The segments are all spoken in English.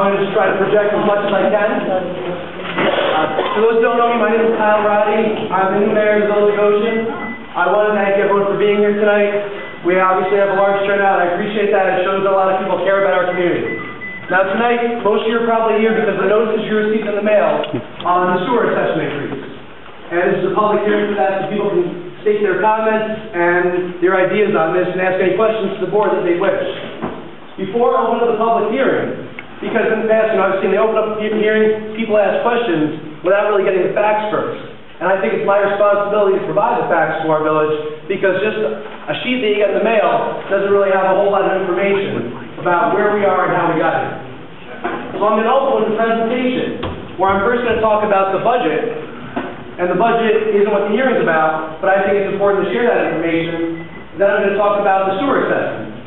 I'm going to just try to project as much as I can. For those who don't know me, my name is Kyle Roddy. I'm the new mayor of the village of Goshen. I want to thank everyone for being here tonight. We obviously have a large turnout. I appreciate that. It shows that a lot of people care about our community. Now tonight, most of you are probably here because the notices you received in the mail on the sewer assessment increase. And this is a public hearing for that, so people can state their comments and their ideas on this and ask any questions to the board that they wish. Before I open up the public hearing, because in the past, I've seen they open up the hearing, people ask questions without really getting the facts first. And I think it's my responsibility to provide the facts to our village, because just a sheet that you get in the mail doesn't really have a whole lot of information about where we are and how we got here. So I'm going to open with a presentation where I'm first going to talk about the budget, and the budget isn't what the hearing's about, but I think it's important to share that information. Then I'm going to talk about the sewer assessment.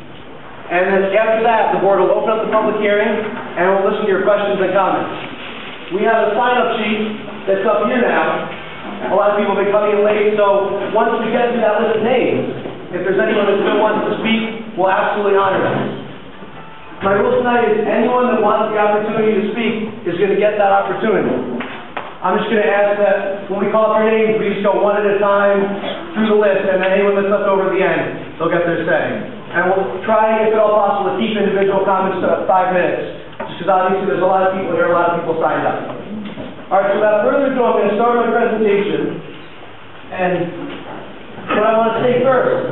And then after that, the board will open up the public hearing, and we'll listen to your questions and comments. We have a sign-up sheet that's up here now. A lot of people have been coming in late, so once we get to that list of names, if there's anyone that still wants to speak, we'll absolutely honor them. My rule tonight is anyone that wants the opportunity to speak is going to get that opportunity. I'm just going to ask that when we call for names, we just go one at a time through the list, and then anyone that's left over at the end, they'll get their say. And we'll try, if at all possible, to keep individual comments to 5 minutes, just because obviously there's a lot of people here, a lot of people signed up. All right, so without further ado, I'm going to start my presentation. And what I want to say first,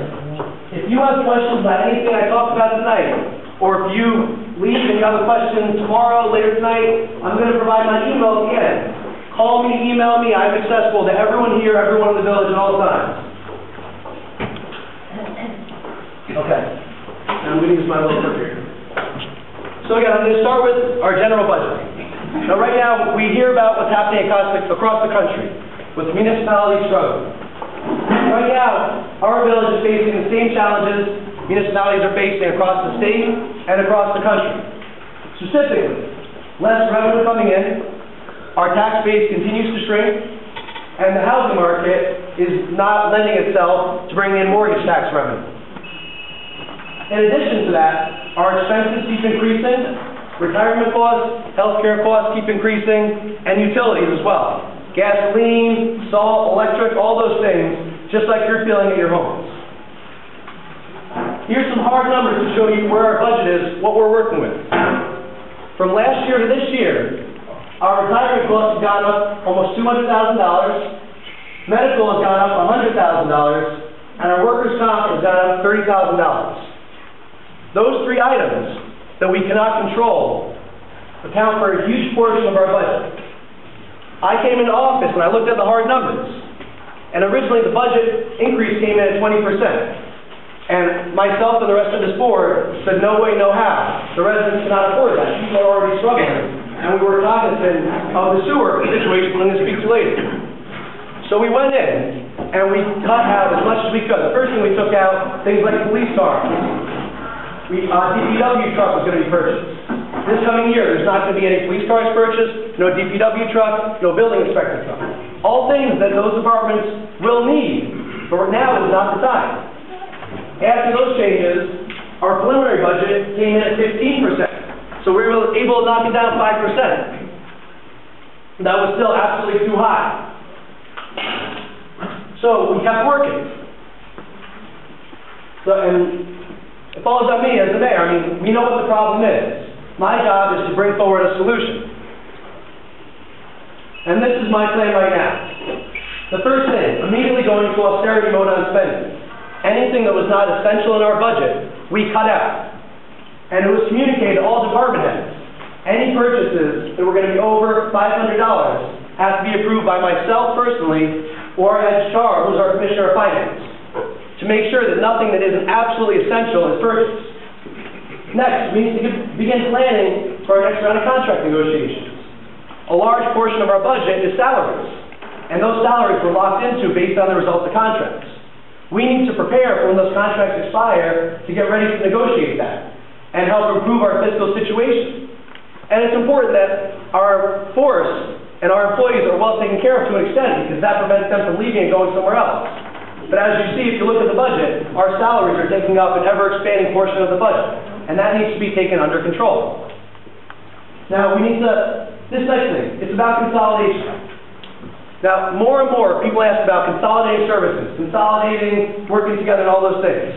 if you have questions about anything I talked about tonight, or if you leave and you have a question tomorrow, later tonight, I'm going to provide my email again. Call me, email me. I'm accessible to everyone here, everyone in the village at all times. Okay. Now I'm going to use my little clip here. So again, I'm going to start with our general budget. Now right now, we hear about what's happening across the country with municipalities struggling. Right now, our village is facing the same challenges municipalities are facing across the state and across the country. Specifically, less revenue coming in, our tax base continues to shrink, and the housing market is not lending itself to bring in mortgage tax revenue. In addition to that, our expenses keep increasing, retirement costs, healthcare costs keep increasing, and utilities as well. Gasoline, salt, electric, all those things, just like you're feeling at your homes. Here's some hard numbers to show you where our budget is, what we're working with. From last year to this year, our retirement costs have gone up almost $200,000, medical has gone up $100,000, and our workers' comp has gone up $30,000. Those three items that we cannot control account for a huge portion of our budget. I came into office and I looked at the hard numbers, and originally the budget increase came in at 20%. And myself and the rest of this board said, no way, no how. The residents cannot afford that. People are already struggling. And we were cognizant of the sewer situation we're going to speak to later. So we went in and we cut out as much as we could. The first thing we took out, things like police cars. DPW truck was going to be purchased. This coming year, there's not going to be any police cars purchased, no DPW truck, no building inspector truck. All things that those departments will need, but now is not the time. After those changes, our preliminary budget came in at 15%. So we were able to knock it down 5%. That was still absolutely too high. So we kept working. It falls on me as the mayor. I mean, we know what the problem is. My job is to bring forward a solution. And this is my plan right now. The first thing, immediately going into austerity mode on spending. Anything that was not essential in our budget, we cut out. And it was communicated to all department heads. Any purchases that were going to be over $500 have to be approved by myself personally or Ed Char, who's our Commissioner of Finance, to make sure that nothing that isn't absolutely essential is purchased. Next, we need to begin planning for our next round of contract negotiations. A large portion of our budget is salaries, and those salaries were locked into based on the results of contracts. We need to prepare for when those contracts expire to get ready to negotiate that and help improve our fiscal situation. And it's important that our force and our employees are well taken care of to an extent, because that prevents them from leaving and going somewhere else. But as you see, if you look at the budget, our salaries are taking up an ever-expanding portion of the budget, and that needs to be taken under control. Now, this next thing, it's about consolidation. Now, more and more people ask about consolidating services, consolidating, working together, and all those things.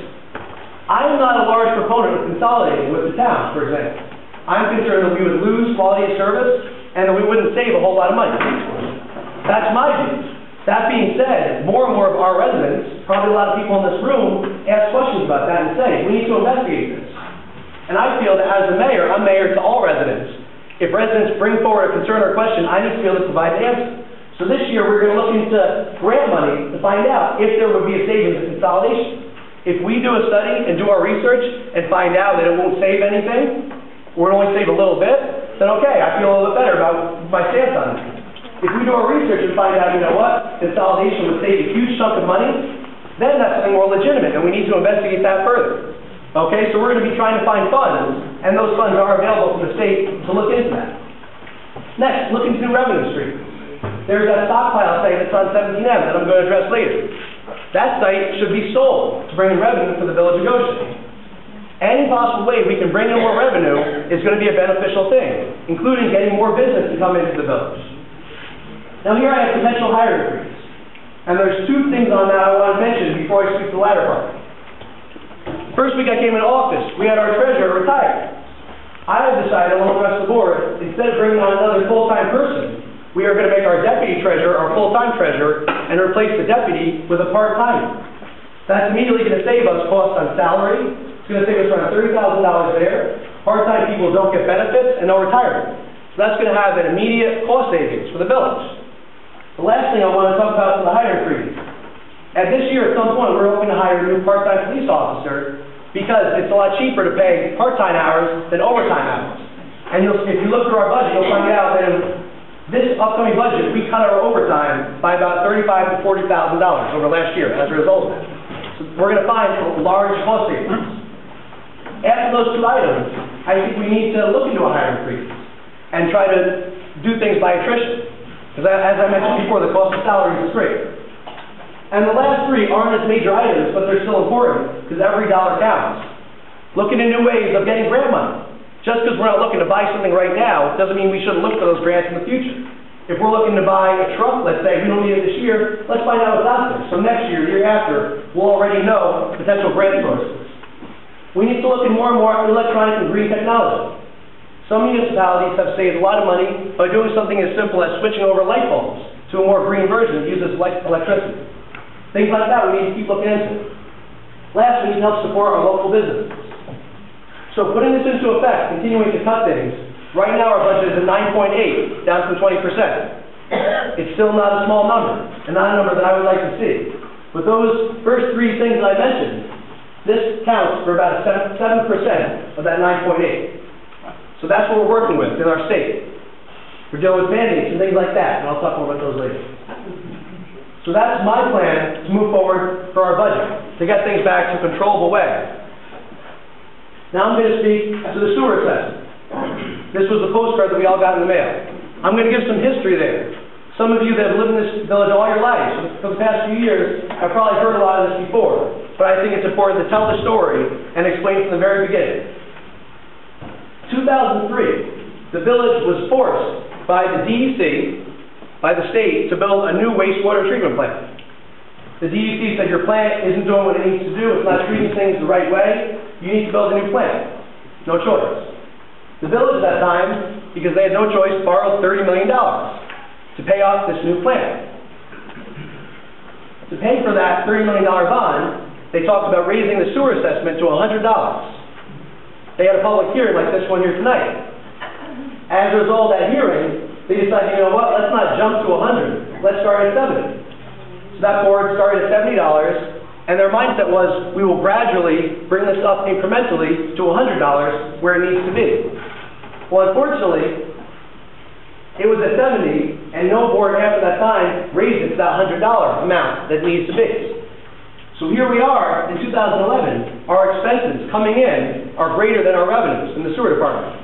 I am not a large proponent of consolidating with the town, for example. I'm concerned that we would lose quality of service and that we wouldn't save a whole lot of money. That's my view. That being said, more and more of our residents, probably a lot of people in this room, ask questions about that and say, we need to investigate this. And I feel that as the mayor, I'm mayor to all residents. If residents bring forward a concern or question, I need to be able to provide an answer. So this year, we're going to look into grant money to find out if there would be a savings in consolidation. If we do a study and do our research and find out that it won't save anything, or it only save a little bit, then okay, I feel a little bit better about my stance on it. If we do our research and find out, you know what, consolidation would save a huge chunk of money, then that's something more legitimate, and we need to investigate that further. Okay, so we're going to be trying to find funds, and those funds are available from the state to look into that. Next, look into new revenue streams. There's that stockpile site that's on 17M that I'm going to address later. That site should be sold to bring in revenue for the village of Goshen. Any possible way we can bring in more revenue is going to be a beneficial thing, including getting more business to come into the village. Now here I have potential hiring freeze. And there's two things on that I want to mention before I speak to the latter part. First week I came into office, we had our treasurer retire. I have decided, along with the rest of the board, instead of bringing on another full-time person, we are going to make our deputy treasurer our full-time treasurer and replace the deputy with a part-timer. That's immediately going to save us costs on salary. It's going to save us around $30,000 there. Part-time people don't get benefits and no retirement. So that's going to have an immediate cost savings for the village. The last thing I want to talk about is the hiring freeze. At this year, at some point, we're hoping to hire a new part-time police officer because it's a lot cheaper to pay part-time hours than overtime hours. And if you look through our budget, you'll find out that in this upcoming budget, we cut our overtime by about $35,000 to $40,000 over last year as a result of it. So we're going to find a large cost savings. After those two items, I think we need to look into a hiring freeze and try to do things by attrition. Because as I mentioned before, the cost of salaries is great. And the last three aren't as major items, but they're still important, because every dollar counts. Looking at new ways of getting grant money. Just because we're not looking to buy something right now, doesn't mean we shouldn't look for those grants in the future. If we're looking to buy a truck, let's say, we don't need it this year, let's find out what's out there. So next year, the year after, we'll already know potential grant sources. We need to look in more and more at electronic and green technology. Some municipalities have saved a lot of money by doing something as simple as switching over light bulbs to a more green version that uses electricity. Things like that we need to keep looking into. Last, we need to help support our local businesses. So putting this into effect, continuing to cut things, right now our budget is at 9.8, down from 20%. It's still not a small number, and not a number that I would like to see. With those first three things that I mentioned, this counts for about 7% of that 9.8. So that's what we're working with in our state. We're dealing with mandates and things like that, and I'll talk more about those later. So that's my plan to move forward for our budget, to get things back to a controllable way. Now I'm going to speak to the sewer assessment. This was the postcard that we all got in the mail. I'm going to give some history there. Some of you that have lived in this village all your lives, for the past few years, have probably heard a lot of this before, but I think it's important to tell the story and explain from the very beginning. 2003, the village was forced by the DEC, by the state, to build a new wastewater treatment plant. The DEC said your plant isn't doing what it needs to do, it's not treating things the right way, you need to build a new plant. No choice. The village at that time, because they had no choice, borrowed $30 million to pay off this new plant. To pay for that $30 million bond, they talked about raising the sewer assessment to $100. They had a public hearing like this one here tonight. As a result of that hearing, they decided, you know what, let's not jump to 100, let's start at 70. So that board started at $70, and their mindset was, we will gradually bring this up incrementally to $100 where it needs to be. Well, unfortunately, it was at 70, and no board after that time raised it to that $100 amount that it needs to be. So here we are in 2011, our expenses coming in are greater than our revenues in the sewer department.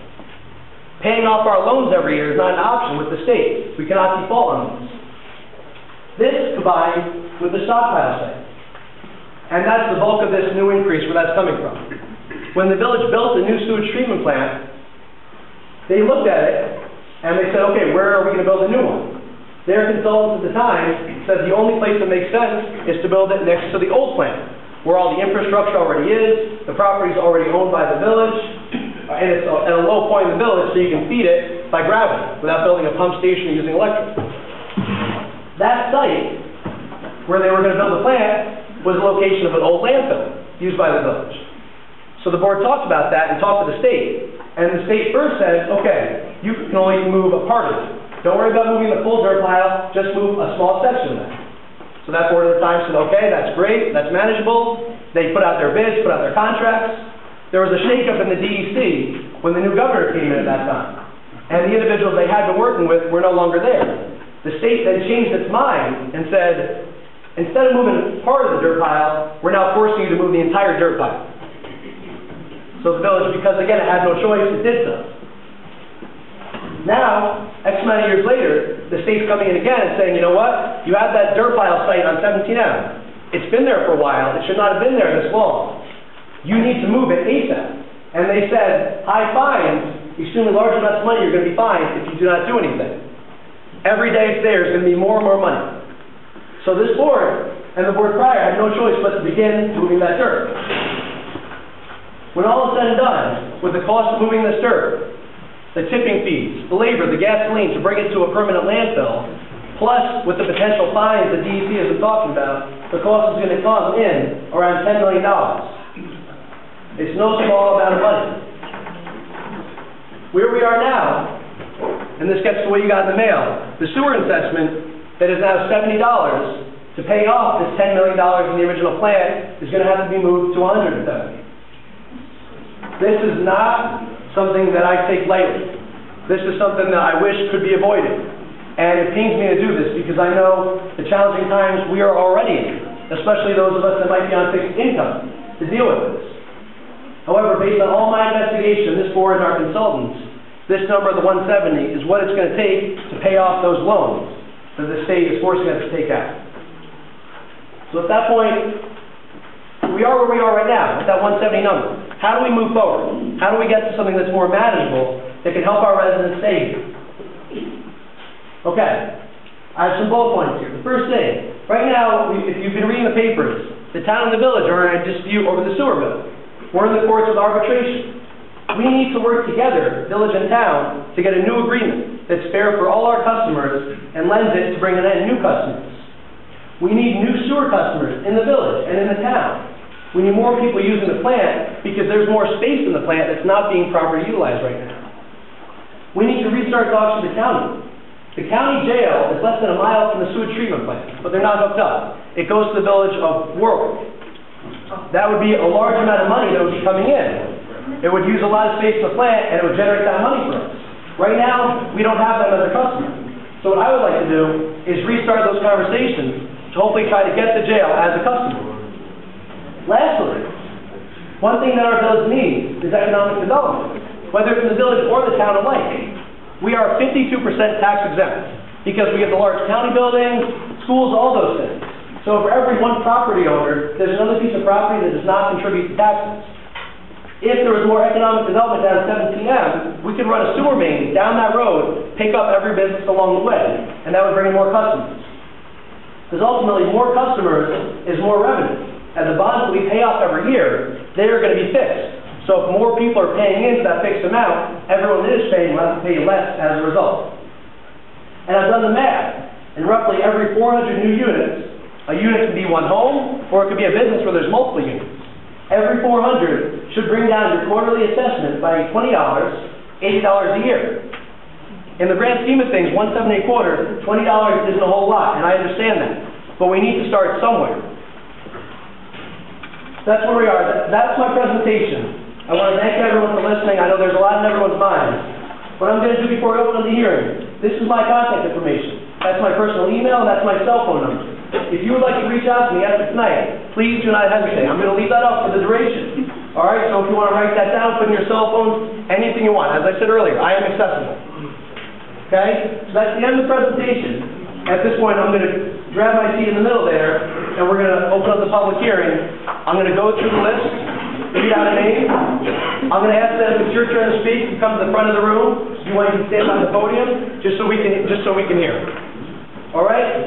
Paying off our loans every year is not an option with the state. We cannot default on this. This combined with the stockpile site. And that's the bulk of this new increase where that's coming from. When the village built a new sewage treatment plant, They looked at it, and they said, okay, where are we going to build a new one? Their consultants at the time said the only place that makes sense is to build it next to the old plant, where all the infrastructure already is, the property is already owned by the village, and it's at a low point in the village, so you can feed it by gravity without building a pump station using electric. That site, where they were going to build the plant, was a location of an old landfill used by the village. So the board talked about that and talked to the state, and the state first said, okay, you can only move a part of it. Don't worry about moving the full dirt pile, just move a small section of that. So that board at the time said, okay, that's great, that's manageable. They put out their bids, put out their contracts. There was a shakeup in the DEC when the new governor came in at that time. And the individuals they had been working with were no longer there. The state then changed its mind and said, instead of moving part of the dirt pile, we're now forcing you to move the entire dirt pile. So the village, because again it had no choice, it did so. Now, X amount of years later, the state's coming in again and saying, you know what, you have that dirt pile site on 17M. It's been there for a while, it should not have been there this long. You need to move it ASAP. And they said, high fines, extremely large amounts of money, you're going to be fined if you do not do anything. Every day it's there is going to be more and more money. So this board, and the board prior, had no choice but to begin moving that dirt. When all is said and done, with the cost of moving this dirt, the tipping fees, the labor, the gasoline to bring it to a permanent landfill, plus with the potential fines the DEC has been talking about, the cost is going to come in around $10 million. It's no small amount of money. Where we are now, and this gets to what you got in the mail, the sewer assessment that is now $70 to pay off this $10 million in the original plant is going to have to be moved to $170. This is not something that I take lightly. This is something that I wish could be avoided. And it pains me to do this because I know the challenging times we are already in, especially those of us that might be on fixed income, to deal with this. However, based on all my investigation, this board and our consultants, this number, the 170, is what it's going to take to pay off those loans that the state is forcing us to take out. So at that point, we are where we are right now, with that 170 number. How do we move forward? How do we get to something that's more manageable that can help our residents save? Okay, I have some bullet points here. The first thing, right now, if you've been reading the papers, the town and the village are in a dispute over the sewer bill. We're in the courts with arbitration. We need to work together, village and town, to get a new agreement that's fair for all our customers and lends it to bringing in new customers. We need new sewer customers in the village and in the town. We need more people using the plant because there's more space in the plant that's not being properly utilized right now. We need to restart talks with the county. The county jail is less than a mile from the sewage treatment plant, but they're not hooked up. It goes to the village of Warwick. That would be a large amount of money that would be coming in. It would use a lot of space in the plant and it would generate that money for us. Right now, we don't have them as a customer. So what I would like to do is restart those conversations to hopefully try to get the jail as a customer. Lastly, one thing that our village needs is economic development, whether it's in the village or the town alike. We are 52% tax exempt because we get the large county buildings, schools, all those things. So for every one property owner, there's another piece of property that does not contribute to taxes. If there was more economic development down at 17M, we could run a sewer main down that road, pick up every business along the way, and that would bring in more customers. Because ultimately, more customers is more revenue. And the bonds that we pay off every year, they are going to be fixed. So if more people are paying into that fixed amount, everyone that is paying will have to pay less as a result. And I've done the math. In roughly every 400 new units, a unit can be one home, or it could be a business where there's multiple units. Every 400 should bring down your quarterly assessment by $20, $80 a year. In the grand scheme of things, $170 a quarter, $20 isn't a whole lot, and I understand that. But we need to start somewhere. That's where we are. That's my presentation. I want to thank everyone for listening. I know there's a lot in everyone's minds. What I'm going to do before I open up the hearing, this is my contact information. That's my personal email, that's my cell phone number. If you would like to reach out to me after tonight, please do not hesitate. I'm going to leave that up for the duration. All right, so if you want to write that down, put in your cell phone, anything you want. As I said earlier, I am accessible. Okay? So that's the end of the presentation. At this point, I'm going to grab my seat in the middle there, and we're going to open up the public hearing. I'm going to go through the list, read out a name, I'm going to ask them, if it's your turn to speak, to come to the front of the room. You want to stand by the podium, just so we can hear. All right?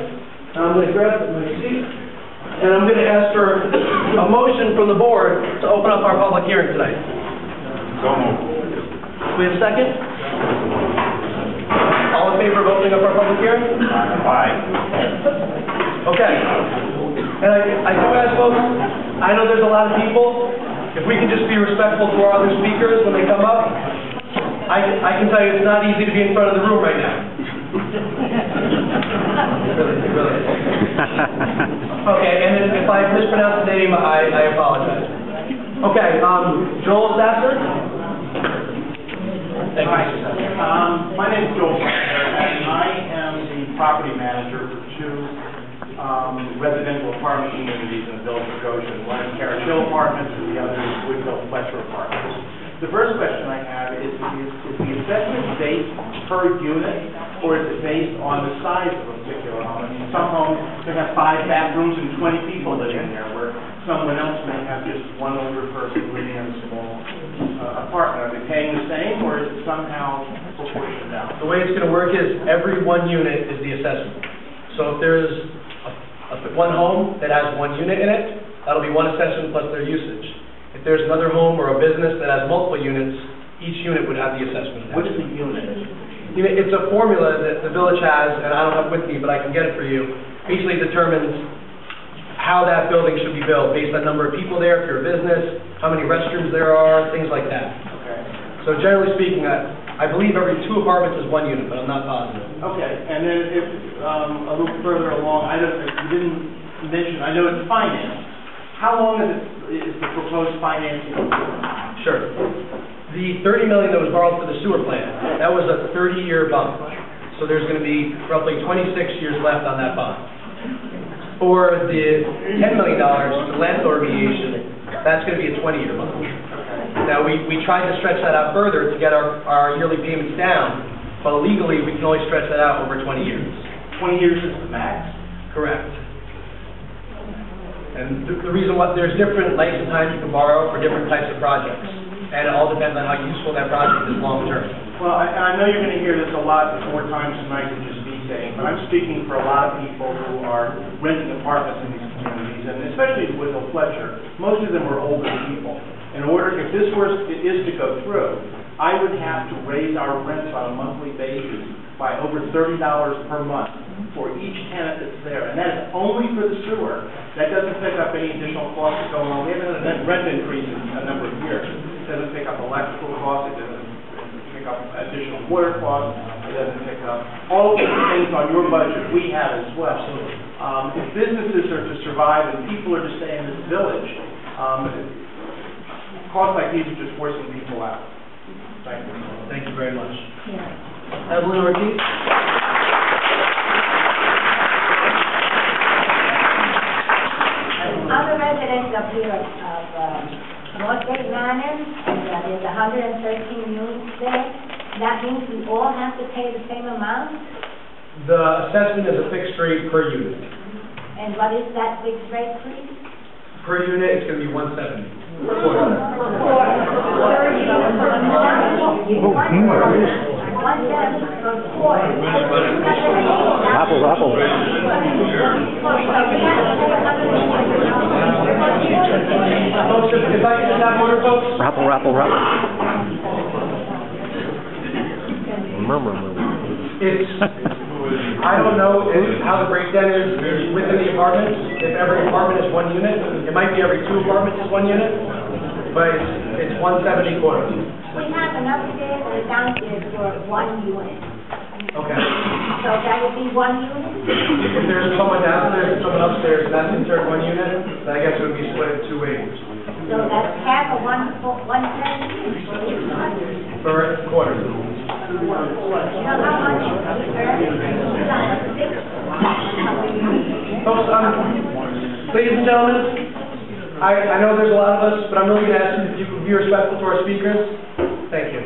Now I'm going to grab my seat, and I'm going to ask for a motion from the board to open up our public hearing tonight. So moved. Do we have a second? All in favor of opening up our public hearing? Aye. Okay. And I do ask folks, I know there's a lot of people, if we can just be respectful to our other speakers when they come up. I can tell you it's not easy to be in front of the room right now. Really. Okay, and if I mispronounce the name, I apologize. Okay, Joel Sasser? Thank you. Hi. My name is Joel Sasser, and I am the property manager for two residential apartment communities in the village of Goshen. One is Carriage Hill Apartments and the other is Woodville Fletcher Apartments. The first question I have is the assessment based per unit, or is it based on the size of a particular home? I mean, some homes can have 5 bathrooms and 20 people living there, where someone else may have just one older person living in a small apartment. Are they paying the same, or is it somehow proportioned out? The way it's going to work is every one unit is the assessment. So if there's one home that has one unit in it, that'll be one assessment plus their usage. If there's another home or a business that has multiple units, each unit would have the assessment. What is the unit? It's a formula that the village has, and I don't have it with me, but I can get it for you. Basically determines how that building should be built based on number of people there, if you're a business, how many restrooms there are, things like that. Okay. So generally speaking, I believe every 2 apartments is 1 unit, but I'm not positive. Okay, and then if a little further along, you didn't mention, I know it's financed. How long is the proposed financing? Sure. The $30 million that was borrowed for the sewer plant, that was a 30-year bond. So there's going to be roughly 26 years left on that bond. For the $10 million for landfill remediation, that's going to be a 20-year bond. Now, we tried to stretch that out further to get our yearly payments down, but legally we can only stretch that out over 20 years. 20 years is the max? Correct. And the reason why there's different lengths of time you can borrow for different types of projects. And it all depends on how useful that project is long term. Well, I know you're going to hear this a lot more times tonight than just me saying, but I'm speaking for a lot of people who are renting apartments in these communities, and especially in Woodville Fletcher. Most of them are older people. In order, if this is to go through, I would have to raise our rents on a monthly basis by over $30 per month for each tenant that's there, and that is only for the sewer. That doesn't pick up any additional costs that go along. We haven't had a rent increase in a number of years. It doesn't pick up electrical costs. It doesn't pick up additional water costs. It doesn't pick up all of the things on your budget we have as well. If businesses are to survive and people are to stay in this village, costs like these are just forcing people out. Thank you. Thank you very much. Yeah. Evelyn Ortiz? I'm a resident up here of Northgate Manor, and there's 113 units there. That means we all have to pay the same amount? The assessment is a fixed rate per unit. And what is that fixed rate, please? Per unit, it's going to be $170. Apple. Folks, if I can just have order, folks. Rapple. Murmur. It's, I don't know how the breakdown is within the apartments. If every apartment is 1 unit, it might be every 2 apartments is 1 unit, but it's 170 quarterly. We have an upstairs and a downstairs for 1 unit. Okay. So that would be 1 unit? If there's someone downstairs and someone upstairs, and that's considered 1 unit, then I guess it would be split in 2 ways. So that's half of 170? Per quarter. You know how much you earn? Folks, ladies and gentlemen, I know there's a lot of us, but I'm really going to ask you if you could be respectful to our speakers. Thank you.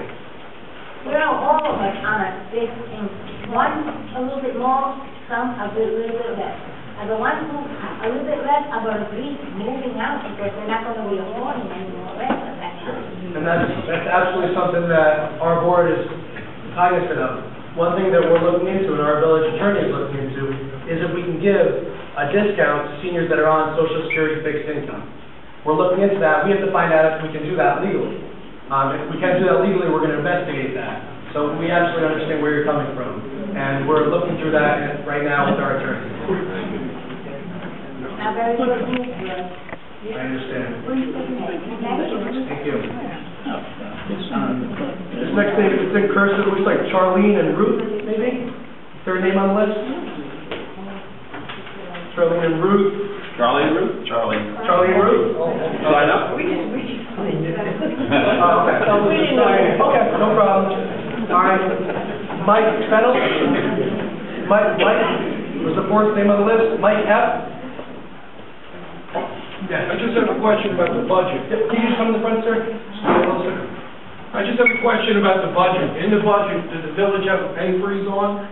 You know, all of us on a big thing. One a little bit more, some a little bit less. And the ones who a little bit less are going to be moving out because they're not going to be affording any more rent of that. And that's absolutely something that our board is cognizant of. One thing that we're looking into and our village attorney is looking into is if we can give a discount to seniors that are on Social Security fixed income. We're looking into that. We have to find out if we can do that legally. If we can't do that legally, we're going to investigate that. So we absolutely understand where you're coming from. And we're looking through that right now with our attorney. Now, very good news. I understand. Thank you. Thank you. This next name, it's in cursive, looks like Charlene and Ruth, maybe? Third name on the list? Charlene and Ruth. Charlie and Ruth? Charlie. Charlie and Ruth? Sign up? Okay, no problem. All right. Mike Fennel? Mike was the fourth name on the list. Mike F. Yeah, I just have a question about the budget. Can you just come to the front, sir? I just have a question about the budget. In the budget, does the village have a pay freeze on?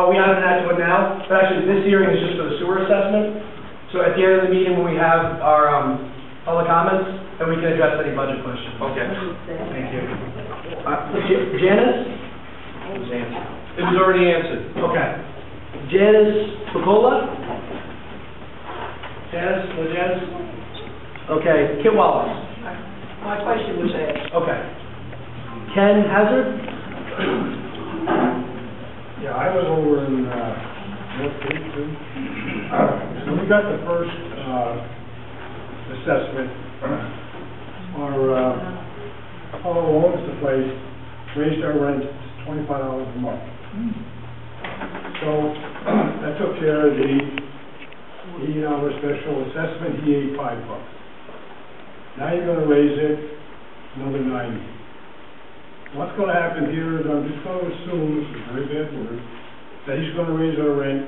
We haven't had to it now, but actually this hearing is just for the sewer assessment. So at the end of the meeting, when we have our public comments, then we can address any budget questions. Okay. Thank you. Janice? It was already answered. Okay. Janice Picola? Janice? No Janice? Okay. Kit Wallace? My question was asked. Okay. Ken Hazard? Yeah, I was over in North Cape too. So we got the first assessment. Our fellow who owns the place raised our rent to $25 a month. So that took care of the $80 special assessment. He ate $5. Now you're going to raise it another $90. What's going to happen here is I'm just going to assume, this is a very bad word, that he's going to raise our rent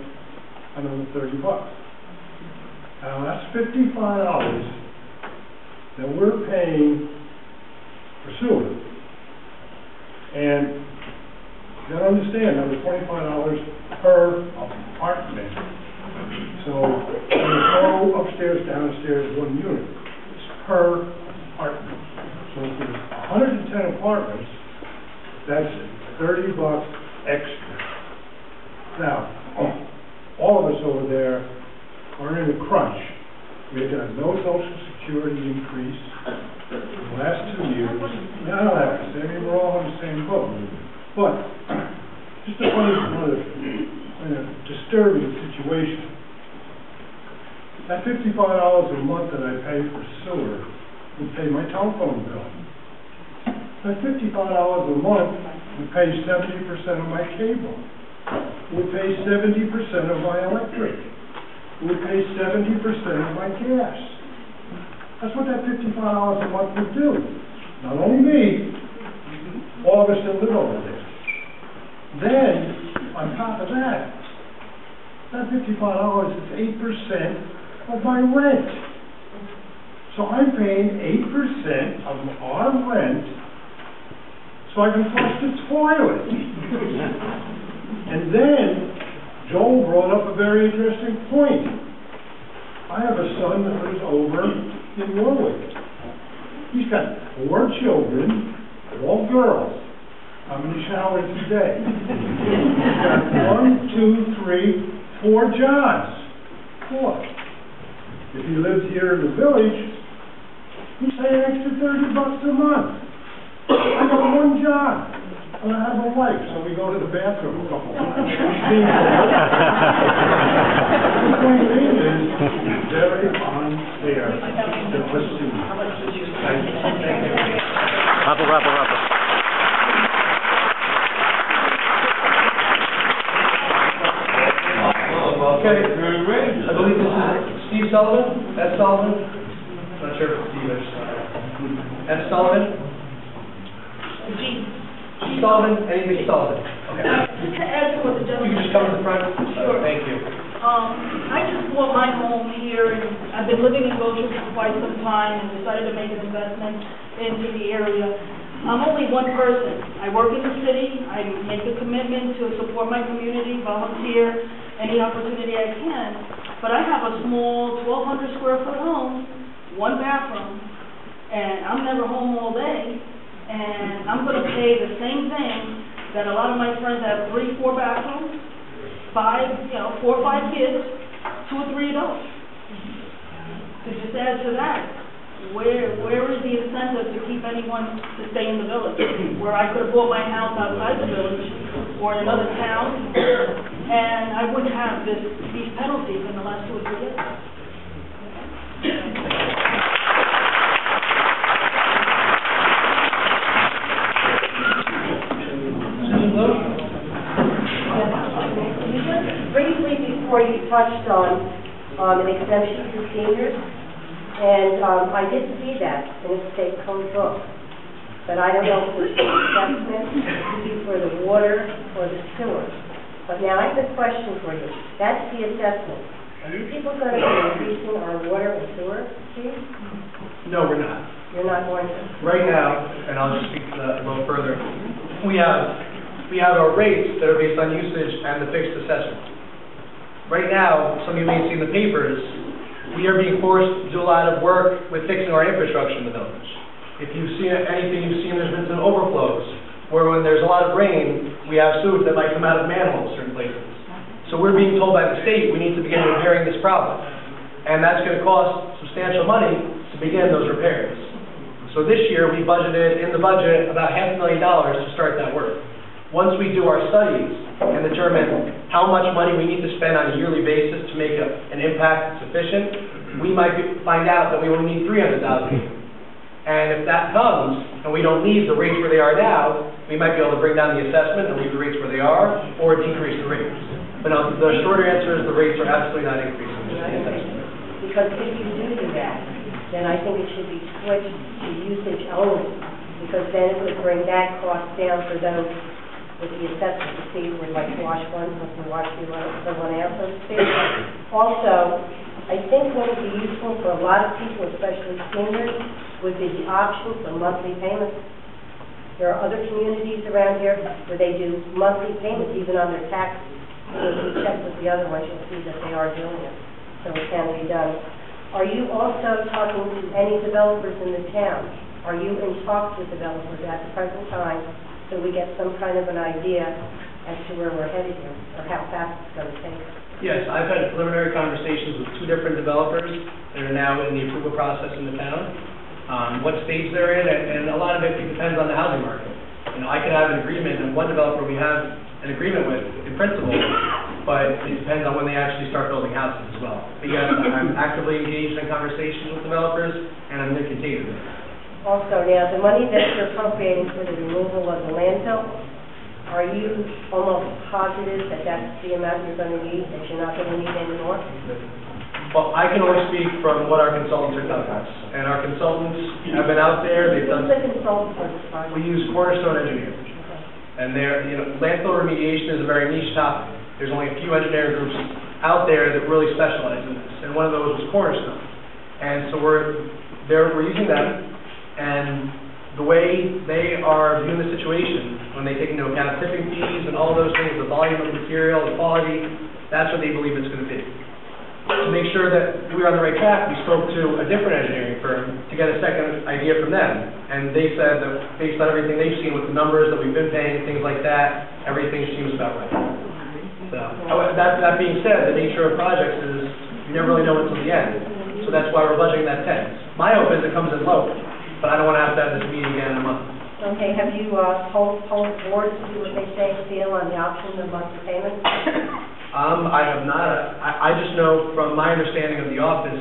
another $30. Now that's $55 that we're paying for sewer. And you got to understand, that was $25 per apartment. So there's no upstairs, downstairs, one unit. It's per apartment. So if there's 110 apartments, that's $30 extra. Now, all of us over there are in a crunch. We've got no Social Security increase in the last 2 years. I don't have to say, we're all in the same boat. But, just a funny, disturbing situation. That $55 a month that I pay for sewer would pay my telephone bill. That $55 a month would pay 70% of my cable. It would pay 70% of my electric. It would pay 70% of my gas. That's what that $55 a month would do. Not only me, all of us that live over there. Then, on top of that, that $55 is 8% of my rent. So I'm paying 8% of our rent so I can flush the toilet. And then, Joel brought up a very interesting point. I have a son that lives over in Warwick. He's got 4 children, all girls. How many showers a day? He's got 1, 2, 3, 4 jobs. 4. If he lived here in the village, he'd pay an extra $30 a month. I got 1 job, and I have a wife, so we go to the bathroom a couple times. The point is, very unfair. Let's see. Raffle. Okay, I believe this is Steve Sullivan, Ed Sullivan. Not sure if it's Steve, Ed Sullivan. Sullivan, anything Sullivan. Okay. Just to add to what the You gentleman can just come to the said. front. Sure. Thank you. I just bought my home here, and I've been living in Goshen for quite some time, and decided to make an investment into the area. I'm only one person. I work in the city. I make a commitment to support my community, volunteer, any opportunity I can. But I have a small 1,200 square foot home, 1 bathroom, and I'm never home all day. and I'm gonna pay the same thing that a lot of my friends have 3, 4 bathrooms, 4 or 5 kids, 2 or 3 adults. To just add to that, where is the incentive to keep anyone to stay in the village? Where I could have bought my house outside the village or in another town, and I wouldn't have these penalties in the last 2 or 3 years. Briefly, before you touched on an exemption for seniors, and I did see that in a state code book, but I don't know if it was the assessment for the water or the sewer. But now I have a question for you. That's the assessment. Are you people going to be increasing our water and sewer fees? No, we're not. You're not going to? Right now, and I'll just speak to that a little further, we have our rates that are based on usage and the fixed assessment. Right now, some of you may see in the papers, we are being forced to do a lot of work with fixing our infrastructure in the village. If you've seen anything, you've seen there's been some overflows, where when there's a lot of rain, we have sewage that might come out of manholes in certain places. So we're being told by the state we need to begin repairing this problem. And that's going to cost substantial money to begin those repairs. So this year, we budgeted in the budget about $500,000 to start that work. Once we do our studies and determine how much money we need to spend on a yearly basis to make an impact sufficient, we might find out that we only need $300,000. And if that comes, and we don't need the rates where they are now, we might be able to bring down the assessment and leave the rates where they are, or decrease the rates. But no, the shorter answer is the rates are absolutely not increasing, just the assessment. Because if you do that, then I think it should be switched to usage only, because then it would bring that cost down for those with the assessment to see would like wash one, wash the one out, so to speak. Also, I think what would be useful for a lot of people, especially seniors, would be the option for monthly payments. There are other communities around here where they do monthly payments even on their taxes. So if you check with the other ones, you'll see that they are doing it. So it can be done. Are you also talking to any developers in the town? Are you in talks with developers at the present time so we get some kind of an idea as to where we're headed here or how fast it's going to take? Yes, I've had preliminary conversations with 2 different developers that are now in the approval process in the town, what stage they're in, and a lot of it depends on the housing market. You know, I could have an agreement, and one developer we have an agreement with in principle, but it depends on when they actually start building houses as well. But yes, I'm actively engaged in conversations with developers, and I'm going to continue to. Also, now, the money that you're appropriating for the removal of the landfill, are you almost positive that that's the amount you're going to need, that you're not going to need any more? Well, I can only speak from what our consultants are telling us. And our consultants have been out there, they've done... Who's the consultant for this project? We use Cornerstone Engineers. Okay. And landfill remediation is a very niche topic. There's only a few engineering groups out there that really specialize in this. And one of those was Cornerstone. And so we're using them. And the way they are viewing the situation, when they take into account tipping fees and all those things, the volume of material, the quality, that's what they believe it's going to be. To make sure that we're on the right track, we spoke to a different engineering firm to get a second idea from them. And they said that based on everything they've seen with the numbers that we've been paying, things like that, everything seems about right. So, that being said, the nature of projects is you never really know until the end. So that's why we're budgeting that 10. My hope is it comes in low, but I don't want to have to have this meeting again in a month. Okay, have you told the board to see what they say feel on the option of monthly payments? I have not. I just know from my understanding of the office,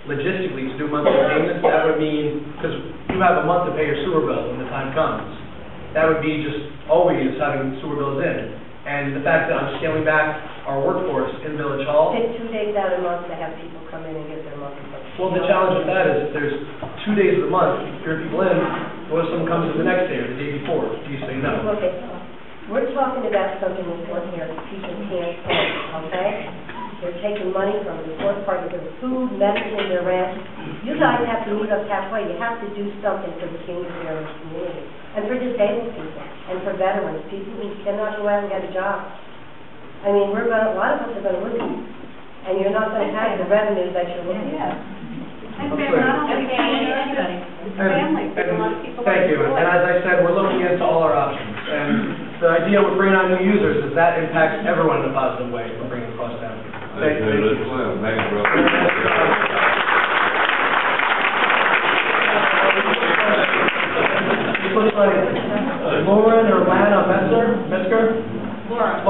logistically, to do monthly payments, that would mean, because you have a month to pay your sewer bill when the time comes, that would be just always having sewer bills in. And the fact that I'm scaling back our workforce in Village Hall. Take 2 days out of the month to have people come in and get their monthly payments. Well, the challenge with that is if there's 2 days of the month, you bring people in, what if someone comes in the next day or the day before? Do you say no? Okay, we're talking about something important here that people can't pay, okay? They're taking money from the important part of their food, medicine, their rent. You guys have to meet up halfway. You have to do something for the seniors here in the community, and for disabled people, and for veterans, people who cannot go out and get a job. I mean, a lot of us are going to lose, and you're not going to have the revenues that you're looking at. And family, not only family, it's family, there's a lot of people. Thank you, and as I said, we're looking into all our options, and the idea with bringing on new users is that impacts everyone in a positive way, we're bringing the cost down. Thank you. Looks like Lauren or Lana Metzger? Laura.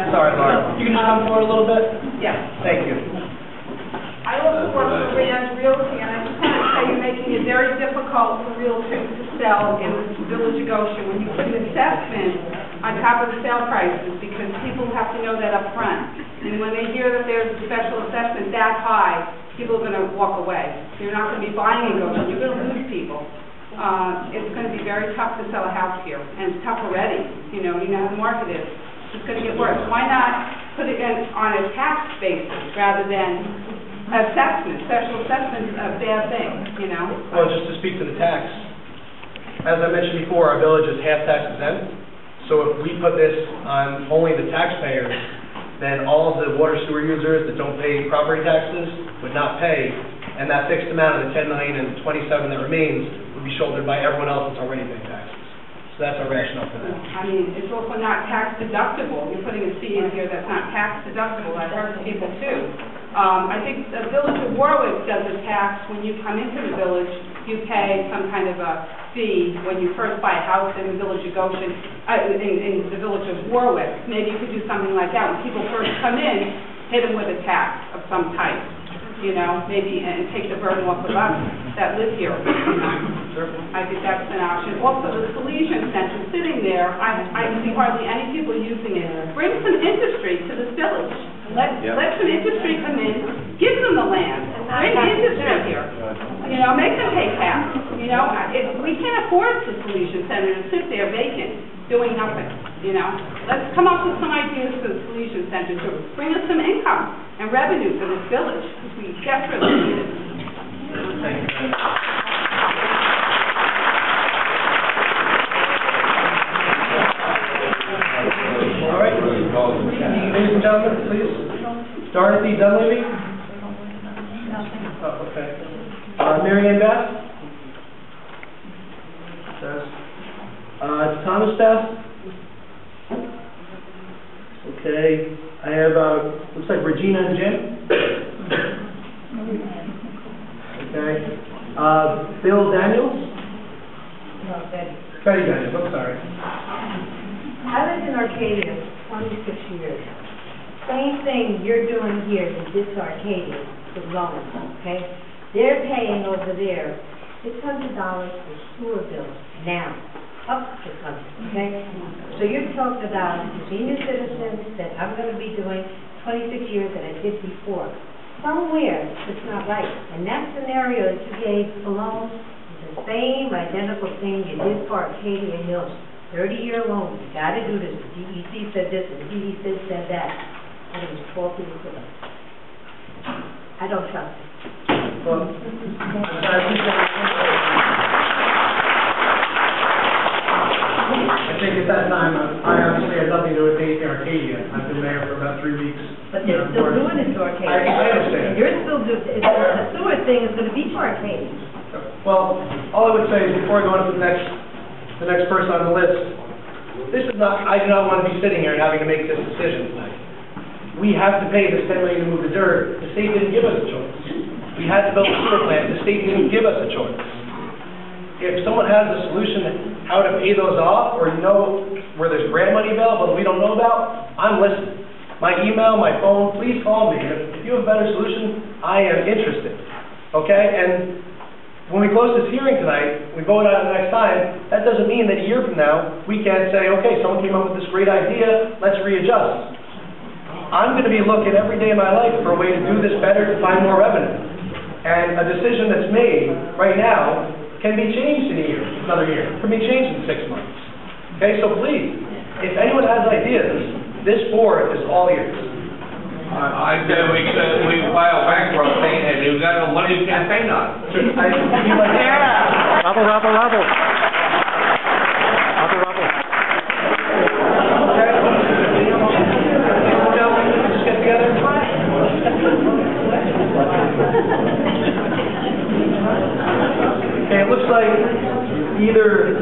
Sorry, Laura. You can just come forward a little bit? Yes. Thank you. I also work for Rand Realty, and I just want to say you're making it very difficult for realtors to sell in the Village of Goshen when you put an assessment on top of the sale prices, because people have to know that up front. And when they hear that there's a special assessment that high, people are going to walk away. You're not going to be buying in Goshen. You're going to lose people. It's going to be very tough to sell a house here, and it's tough already. You know how the market is. It's going to get worse. Why not put it on a tax basis rather than assessment? Special assessment's a bad thing, you know? Well, just to speak to the tax, as I mentioned before, our village is half tax exempt. So if we put this on only the taxpayers, then all of the water sewer users that don't pay property taxes would not pay, and that fixed amount of the $10 million and $27 that remains would be shouldered by everyone else that's already paying taxes. So that's our rationale for that. I mean, it's also not tax deductible. You're putting a fee in here that's not tax deductible. That hurts people too. I think the Village of Warwick does a tax when you come into the village. You pay some kind of a fee when you first buy a house in the Village of Goshen, in the Village of Warwick. Maybe you could do something like that. When people first come in, hit them with a tax of some type, you know, maybe, and take the burden off of us that live here, you know. I think that's an option. Also, the Salesian Center sitting there, I see hardly any people using it. Bring some industry to this village. Let some industry come in, give them the land, bring industry here. You know, make them pay tax. You know, we can't afford the Salesian Center to sit there vacant, doing nothing. You know, let's come up with some ideas for the Salesian Center to bring us some income and revenue for this village, because we desperately need it. Thank you. All right. Ladies and gentlemen, please. Dorothy Dunleavy. Oh, okay. Mary Ann Beth. Thomas Beth. Okay. I have, looks like Regina and Jim. Okay. Bill Daniels. No, Betty. Betty Daniels, I'm sorry. I lived in Arcadia 26 years. Same thing you're doing here in this Arcadia with loans, okay? They're paying over there $600 for sewer bills now, up to $600, okay? So you're talking about senior citizens that I'm going to be doing 26 years that I did before. Somewhere it's not right. And that scenario that you gave for loans is the same identical thing you did for Arcadia Hills. 30-year loan, you got to do this. The DEC said this, and the DEC said that. And it was 12 people for them. I don't trust it. Well, I think at that time, I obviously had nothing to do with Dayton Arcadia. I've been there for about 3 weeks. But they're still doing it to Arcadia. I understand. You're still doing it. The sewer thing is going to be to Arcadia. Well, all I would say is before I go on to the next person on the list, I do not want to be sitting here and having to make this decision tonight. We have to pay this $10 million to move the dirt. The state didn't give us a choice. We had to build a sewer plant. The state didn't give us a choice. If someone has a solution how to pay those off, or you know where there's grant money available that we don't know about, I'm listening. My email, my phone, please call me. If you have a better solution, I am interested. Okay? And when we close this hearing tonight, we vote on it the next time, that doesn't mean that a year from now, we can't say, okay, someone came up with this great idea, let's readjust. I'm going to be looking every day of my life for a way to do this better, to find more revenue. And a decision that's made right now can be changed in a year, another year. It can be changed in 6 months. Okay, so please, if anyone has ideas, this board is all ears. I said we file bankruptcy and you've got no money you can't pay on. Rabble, rabble, rabble. Rabble, rabble. Okay. Let's get together. either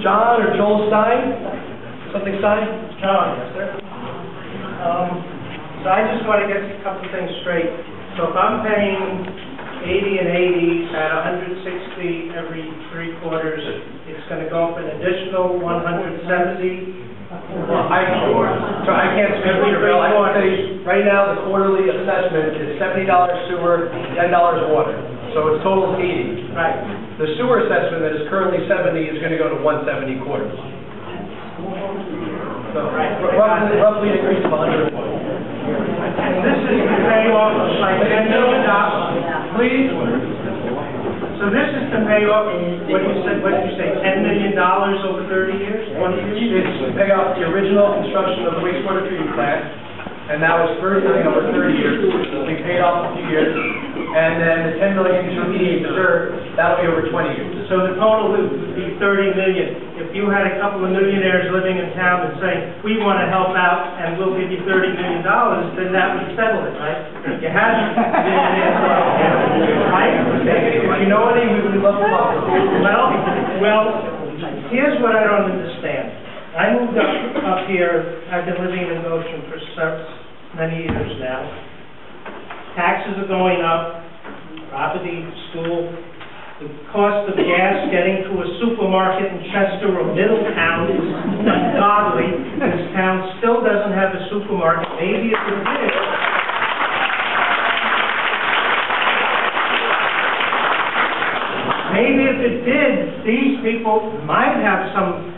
John or Joel Stein. Something Stein? John, yes, sir. So I just want to get a couple of things straight. So if I'm paying 80 and 80 at 160 every 3 quarters, it's going to go up an additional 170. Well, I can't speak for your bill. I can tell you, right now, the quarterly assessment is $70 sewer, $10 water. So it's total 80. Right. The sewer assessment that is currently 70 is going to go to 170 quarters. So roughly an increase of 100. And this is to pay off like $10 million. Please? So this is to pay off, what did you say, $10 million over 30 years, 20 years? It's to pay off the original construction of the wastewater treatment plant, and that was $30 million over 30 years. It'll be paid off in a few years. And then the $10 million to remediate reserve, that'll be over 20 years. So the total would be $30 million. If you had a couple of millionaires living in town and saying, we want to help out and we'll give you $30 million, then that would settle it, right? If you had millionaires, right? If you know any, we would love to talk. Well, here's what I don't understand. I moved up here, I've been living in Goshen for many years now. Taxes are going up, property, school. The cost of gas getting to a supermarket in Chester or Middletown is ungodly. This town still doesn't have a supermarket. Maybe if it did. Maybe if it did, these people might have some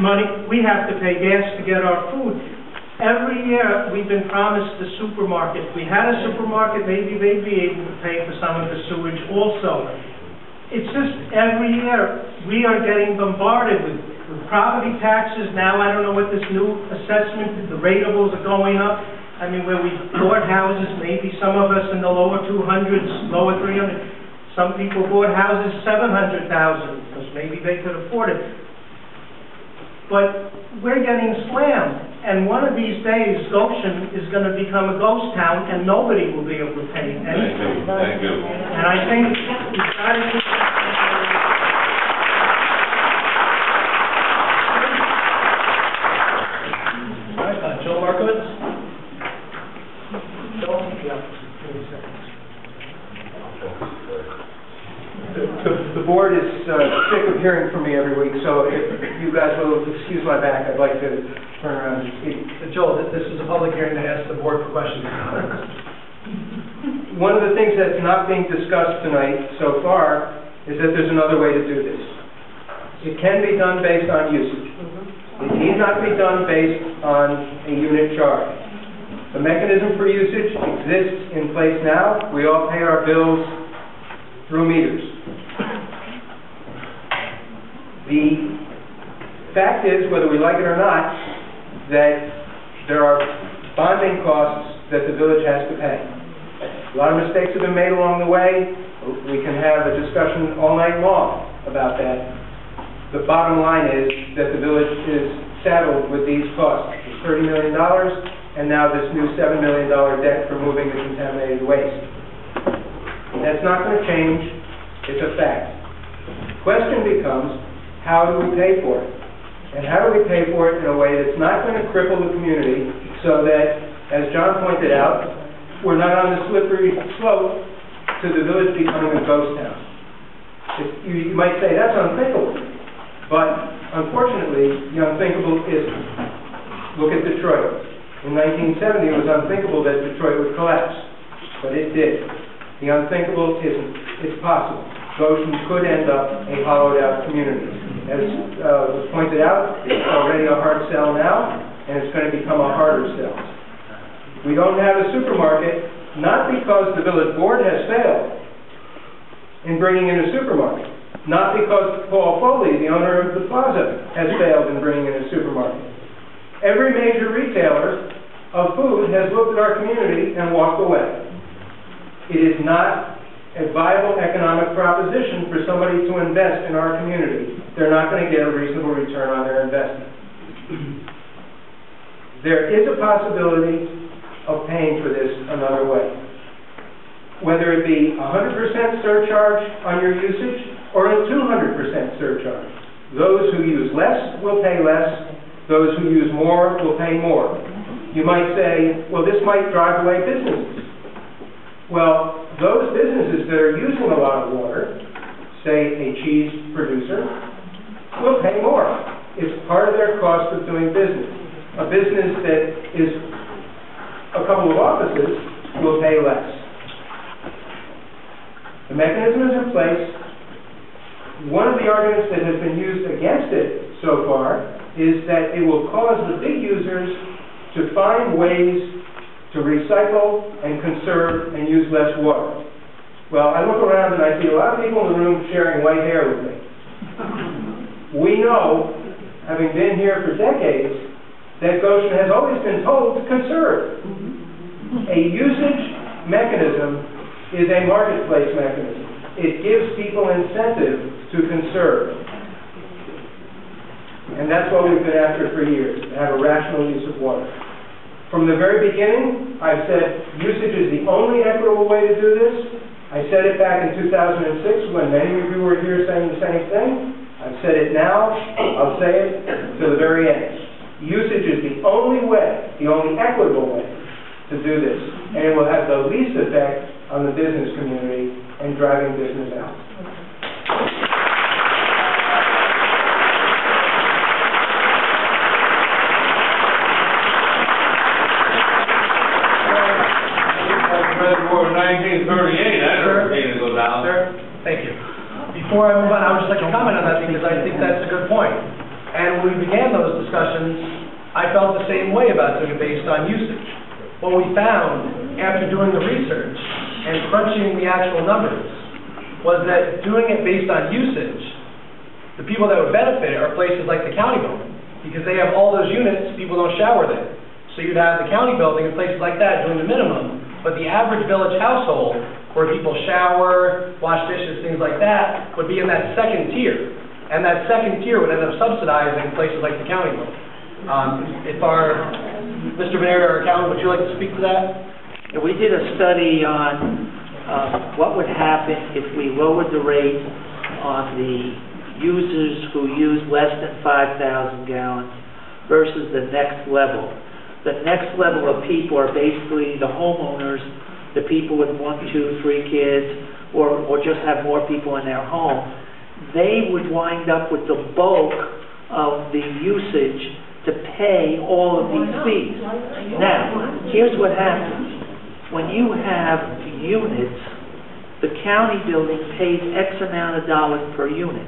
money. We have to pay gas to get our food. Every year, we've been promised the supermarket. If we had a supermarket, maybe they'd be able to pay for some of the sewage also. It's just every year, we are getting bombarded with property taxes. Now, I don't know what this new assessment, the ratables are going up. I mean, where we bought houses, maybe some of us in the lower 200s, lower 300s. Some people bought houses $700,000 because maybe they could afford it. But we're getting slammed. And one of these days, Goshen is going to become a ghost town, and nobody will be able to pay anything. Thank you. And I think we've got to do... All right, Joe Markowitz? Joe? Yeah. The board is sick of hearing from me every week, so if you guys will excuse my back, I'd like to turn around and speak. Joel, this is a public hearing to ask the board for questions. One of the things that's not being discussed tonight so far is that there's another way to do this. It can be done based on usage. It need not be done based on a unit charge. The mechanism for usage exists in place now. We all pay our bills through meters. The fact is, whether we like it or not, that there are bonding costs that the village has to pay. A lot of mistakes have been made along the way. We can have a discussion all night long about that. The bottom line is that the village is saddled with these costs. It's $30 million, and now this new $7 million debt for moving the contaminated waste. That's not going to change. It's a fact. The question becomes, how do we pay for it? And how do we pay for it in a way that's not going to cripple the community so that, as John pointed out, we're not on the slippery slope to the village becoming a ghost town. You might say that's unthinkable, but unfortunately, the unthinkable isn't. Look at Detroit. In 1970, it was unthinkable that Detroit would collapse, but it did. The unthinkable isn't. It's possible. Goshen could end up a hollowed-out community. As was pointed out, it's already a hard sell now, and it's going to become a harder sell. We don't have a supermarket, not because the village board has failed in bringing in a supermarket, not because Paul Foley, the owner of the plaza, has failed in bringing in a supermarket. Every major retailer of food has looked at our community and walked away. It is not a viable economic proposition for somebody to invest in our community. They're not going to get a reasonable return on their investment. There is a possibility of paying for this another way. Whether it be 100% surcharge on your usage or a 200% surcharge. Those who use less will pay less. Those who use more will pay more. You might say, well, this might drive away businesses. Well, those businesses that are using a lot of water, say a cheese producer, will pay more. It's part of their cost of doing business. A business that is a couple of offices will pay less. The mechanism is in place. One of the arguments that has been used against it so far is that it will cause the big users to find ways to recycle and conserve and use less water. Well, I look around and I see a lot of people in the room sharing white hair with me. We know, having been here for decades, that Goshen has always been told to conserve. A usage mechanism is a marketplace mechanism. It gives people incentive to conserve. And that's what we've been after for years, to have a rational use of water. From the very beginning, I've said usage is the only equitable way to do this. I said it back in 2006 when many of you were here saying the same thing. I've said it now. I'll say it to the very end. Usage is the only way, the only equitable way to do this. And it will have the least effect on the business community and driving business out. Before 1938, I never seen it go down. Sir, thank you. Before I move on, I would just like to comment on that because I think that's a good point. And when we began those discussions, I felt the same way about doing it based on usage. What we found after doing the research and crunching the actual numbers was that doing it based on usage, the people that would benefit are places like the county building because they have all those units, people don't shower there. So you'd have the county building and places like that doing the minimum, but the average village household where people shower, wash dishes, things like that, would be in that second tier. And that second tier would end up subsidizing places like the county building. Mr. Venere, our accountant, would you like to speak to that? We did a study on what would happen if we lowered the rate on the users who use less than 5,000 gallons versus the next level. The next level of people are basically the homeowners, the people with 1, 2, 3 kids, or just have more people in their home. They would wind up with the bulk of the usage to pay all of these fees. Now, here's what happens. When you have units, the county building pays X amount of dollars per unit.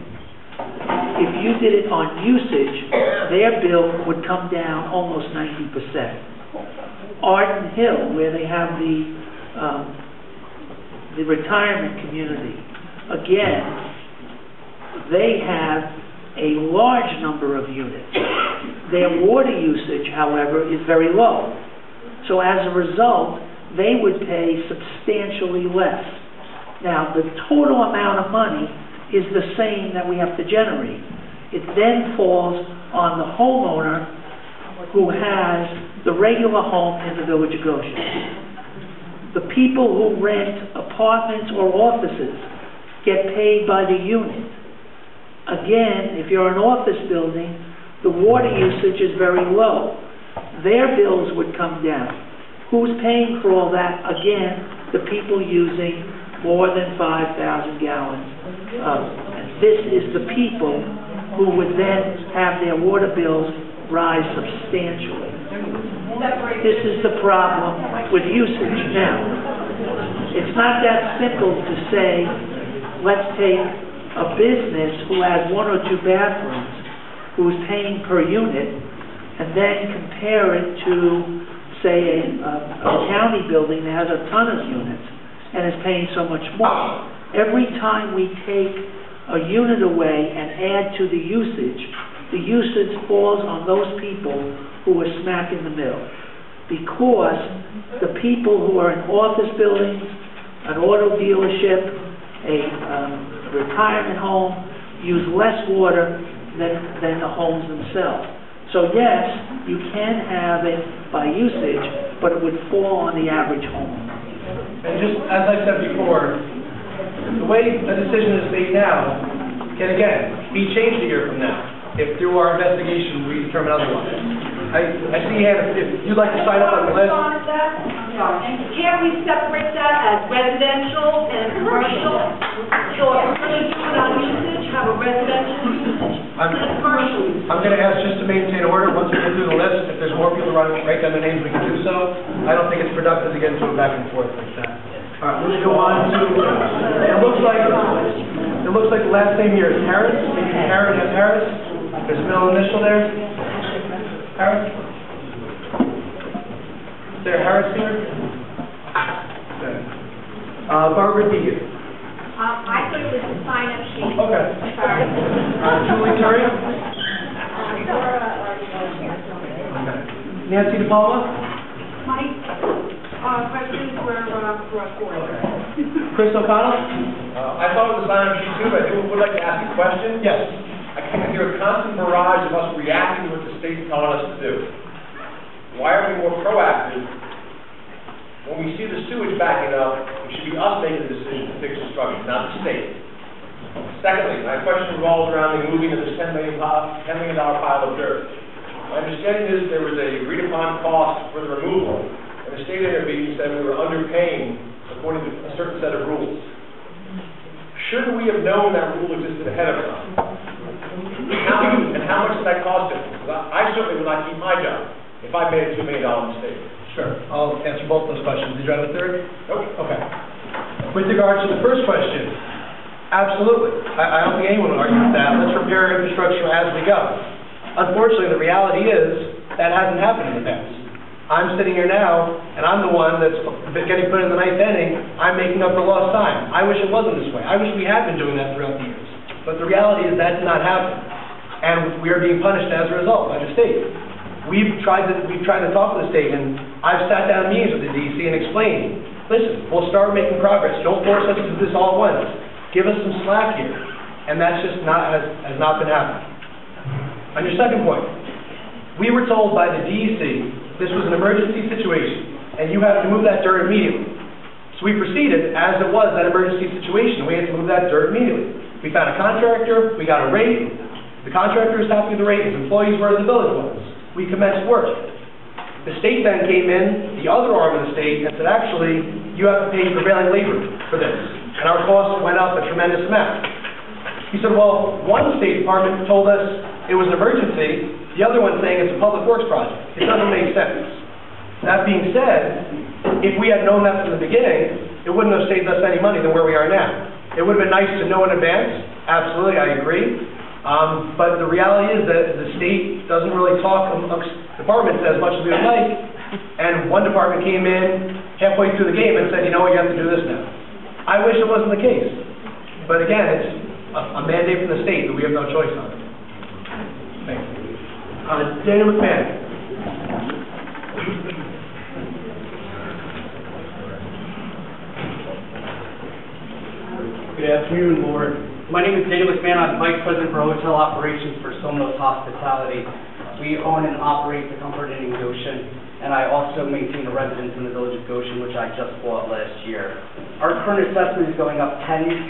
If you did it on usage, their bill would come down almost 90%. Arden Hill, where they have the retirement community, again, they have a large number of units. Their water usage, however, is very low. So as a result, they would pay substantially less. Now, the total amount of money is the same that we have to generate. It then falls on the homeowner who has the regular home in the village of Goshen. The people who rent apartments or offices get paid by the unit. Again, if you're an office building, the water usage is very low. Their bills would come down. Who's paying for all that? Again, the people using more than 5,000 gallons. And this is the people who would then have their water bills rise substantially. This is the problem with usage. Now, it's not that simple to say, let's take a business who has 1 or 2 bathrooms, who's paying per unit, and then compare it to, say, a county building that has a ton of units and is paying so much more. Every time we take a unit away and add to the usage falls on those people who are smack in the middle. Because the people who are in office buildings, an auto dealership, a retirement home, use less water than the homes themselves. So yes, you can have it by usage, but it would fall on the average home. And just as I said before, the way the decision is made now, can again be changed a year from now, if through our investigation we determine otherwise. I see you have, if you'd like to sign up on the list. And can't we separate that as residential and commercial? So if we're going to do it on usage, have a residential usage and a commercial usage? I'm going to ask just to maintain order, once we get through the list, if there's more people to write down their names, we can do so. I don't think it's productive to get into a back and forth like that. All right, let's go on to, it looks like the last name here is Harris, maybe Karen has Harris. There's a middle initial there. Harris? Is there Harris here? Okay. Barbara Deegan. I thought it was a sign-up sheet. Okay. Sorry. Julie Turry? Okay. Nancy DePalma? My questions were recorded. Chris O'Connell? I thought it was a sign-up sheet too, but I would like to ask a question. Yes. I can hear a constant barrage of us reacting to what the state's telling us to do. Why are we more proactive? When we see the sewage backing up, it should be us making the decision to fix the structure, not the state. Secondly, my question revolves around the moving of this $10 million pile of dirt. My understanding is there was a agreed-upon cost for the removal, and the state intervened and said we were underpaying according to a certain set of rules. Shouldn't we have known that rule existed ahead of time? And how much did that cost him? Because I certainly would not keep my job if I made a $2 million mistake. Sure. I'll answer both those questions. Did you have a third? Nope. Okay. With regards to the first question, absolutely. I don't think anyone would argue with that. Let's repair infrastructure as we go. Unfortunately, the reality is that hasn't happened in the past. I'm sitting here now, and I'm the one that's getting put in the ninth inning. I'm making up for lost time. I wish it wasn't this way. I wish we had been doing that throughout the years. But the reality is that did not happen. And we are being punished as a result by the state. We've tried to talk to the state, and I've sat down in meetings with the DC and explained, listen, we'll start making progress. Don't force us to do this all at once. Give us some slack here. And that's just has not been happening. On your second point, we were told by the DEC this was an emergency situation, and you have to move that dirt immediately. So we proceeded as it was that emergency situation. We had to move that dirt immediately. We found a contractor, we got a rate, the contractor was happy with the rate, his employees were as the village was. We commenced work. The state then came in, the other arm of the state, and said, actually, you have to pay prevailing labor for this. And our costs went up a tremendous amount. He said, well, one state department told us it was an emergency, the other one saying it's a public works project. It doesn't make sense. That being said, if we had known that from the beginning, it wouldn't have saved us any money than where we are now. It would have been nice to know in advance. Absolutely, I agree. But the reality is that the state doesn't really talk amongst departments as much as we would like. And one department came in halfway through the game and said, you know what, you have to do this now. I wish it wasn't the case. But again, it's a mandate from the state that we have no choice on. Thanks. Daniel McMahon. Good afternoon, Board. My name is Daniel McMahon. I'm Vice President for Hotel Operations for Somnos Hospitality. We own and operate the Comfort Inn in Goshen, and I also maintain a residence in the village of Goshen, which I just bought last year. Our current assessment is going up $10,000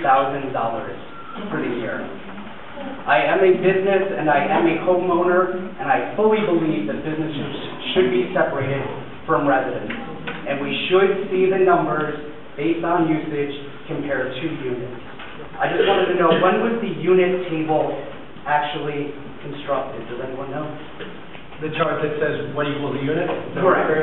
for the year. I am a business and I am a homeowner, and I fully believe that businesses should be separated from residents. And we should see the numbers based on usage compared to units. I just wanted to know, when was the unit table actually constructed? Does anyone know? The chart that says what equals a unit? Correct.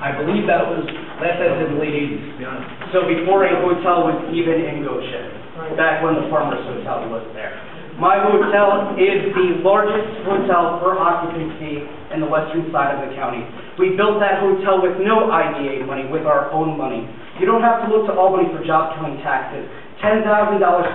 I believe that was, last I said, in the late 80s, to be honest. So before a hotel was even in Goshen, back when the Farmers Hotel was there. My hotel is the largest hotel per occupancy in the western side of the county. We built that hotel with no IDA money, with our own money. You don't have to look to Albany for job-killing taxes. $10,000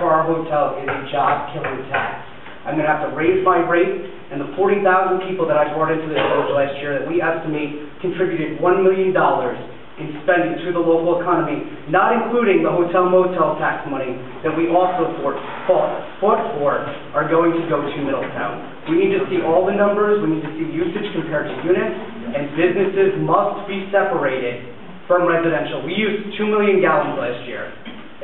for our hotel is a job-killing tax. I'm going to have to raise my rate, and the 40,000 people that I brought into the village last year that we estimate contributed $1 million in spending to the local economy, not including the hotel-motel tax money that we also fought for, are going to go to Middletown. We need to see all the numbers, we need to see usage compared to units, and businesses must be separated from residential. We used 2 million gallons last year.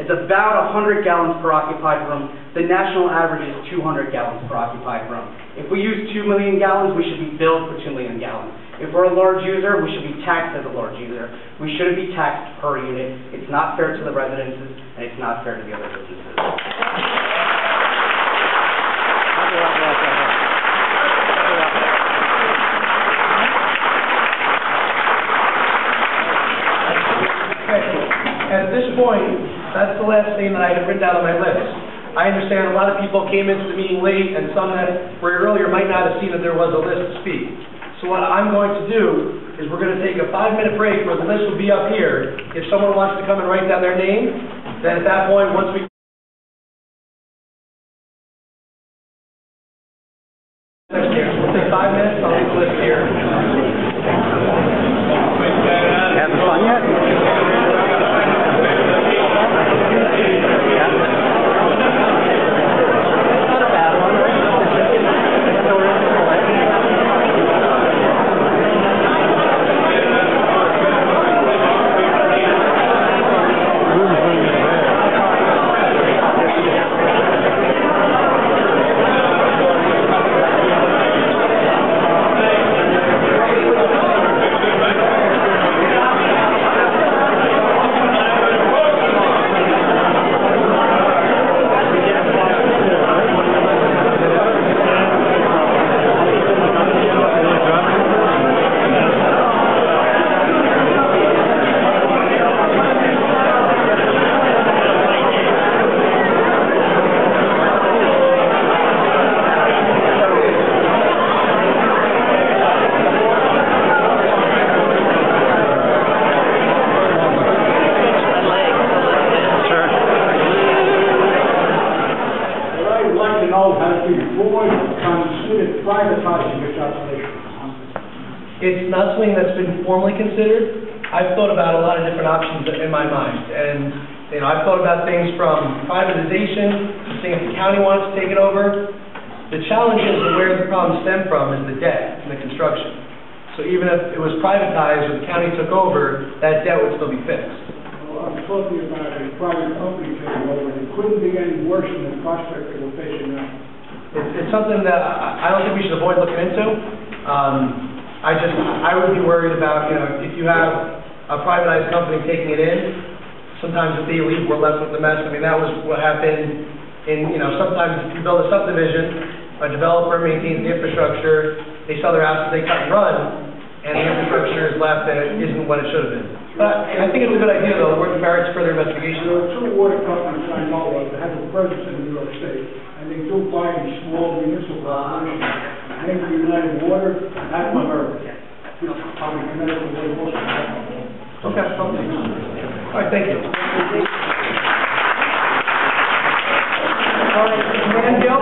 It's about 100 gallons per occupied room. The national average is 200 gallons per occupied room. If we use 2 million gallons, we should be billed for 2 million gallons. If we're a large user, we should be taxed as a large user. We shouldn't be taxed per unit. It's not fair to the residences, and it's not fair to the other businesses. At this point, that's the last thing that I had written down on my list. I understand a lot of people came into the meeting late, and some that were earlier might not have seen that there was a list to speak. So what I'm going to do is we're going to take a 5-minute break where the list will be up here. If someone wants to come and write down their name, then at that point, once we we'll take 5 minutes, I'll leave the list here. Having fun yet? It's not something that's been formally considered. I've thought about a lot of different options in my mind, and I've thought about things from privatization, seeing if the county wants to take it over. The challenge is where the problem stemmed from is the debt and the construction. So even if it was privatized or the county took over, that debt would still be fixed. Well, I'm talking about a private company taking over. It couldn't be any worse than the prospect that we're facing now. It's something that I don't think we should avoid looking into. I would be worried about, if you have a privatized company taking it in, sometimes if they leave, we're left with the mess. I mean, that was what happened in, sometimes if you build a subdivision, a developer maintains the infrastructure, they sell their houses, they cut and run, and the infrastructure is left that it isn't what it should have been. But I think it's a good idea, though, it merits further investigation. There are 2 water companies I know of that have a presence in New York State, and they do buy these small municipal corporations. Maybe United Water, Aquamer, probably Connecticut Water, most of them. Okay, something. All right, thank you. All right, Randall?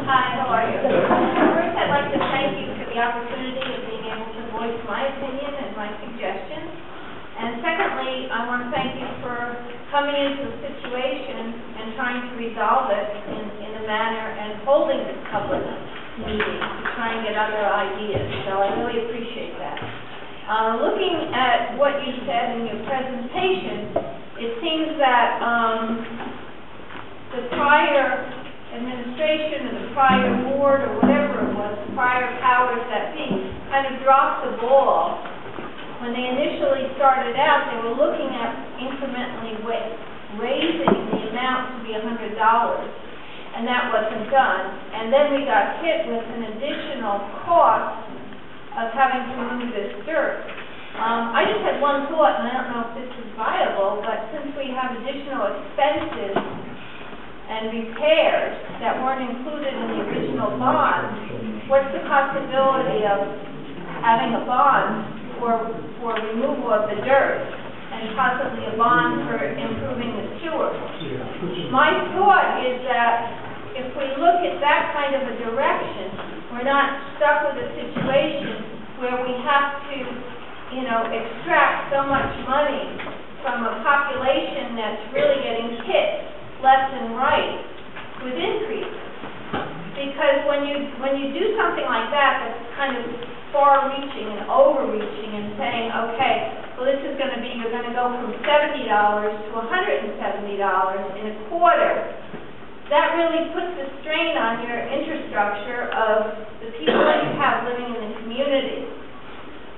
Hi, how are you? First, I'd like to thank you for the opportunity of being able to voice my opinion and my suggestions. And secondly, I want to thank you for coming into the situation and trying to resolve it in a manner and holding this public meeting to try and get other ideas. So I really appreciate that. Looking at what you said in your presentation, it seems that the prior administration or the prior board or whatever it was, the prior powers that be, kind of dropped the ball. When they initially started out, they were looking at incrementally raising the amount to be $100, and that wasn't done. And then we got hit with an additional cost of having to move this dirt. I just had one thought, and I don't know if this is viable, but since we have additional expenses and repairs that weren't included in the original bond, what's the possibility of having a bond for removal of the dirt and possibly a bond for improving the sewer? My thought is that if we look at that kind of a direction, we're not stuck with a situation where we have to, extract so much money from a population that's really getting hit left and right with increases. Because when you do something like that, that's kind of far-reaching and overreaching and saying, okay, well, this is going to be, you're going to go from $70 to $170 in a quarter. That really puts a strain on your infrastructure of the people that you have living in the community.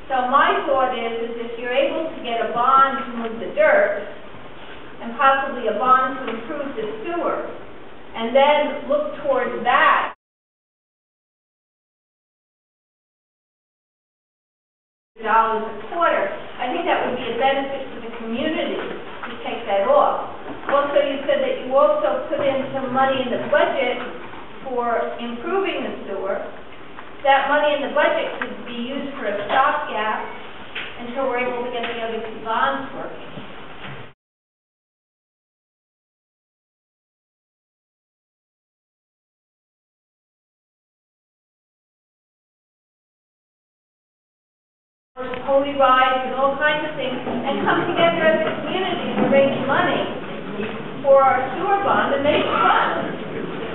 So my thought is if you're able to get a bond to move the dirt, and possibly a bond to improve the sewer, and then look towards that, dollars a quarter, I think that would be a benefit to the community to take that off. Also, you said that you also put in some money in the budget for improving the sewer. That money in the budget could be used for a stopgap until we're able to get the other two bonds working. Holy rides and all kinds of things, and come together as a community to raise money for our sewer bond and make it fun.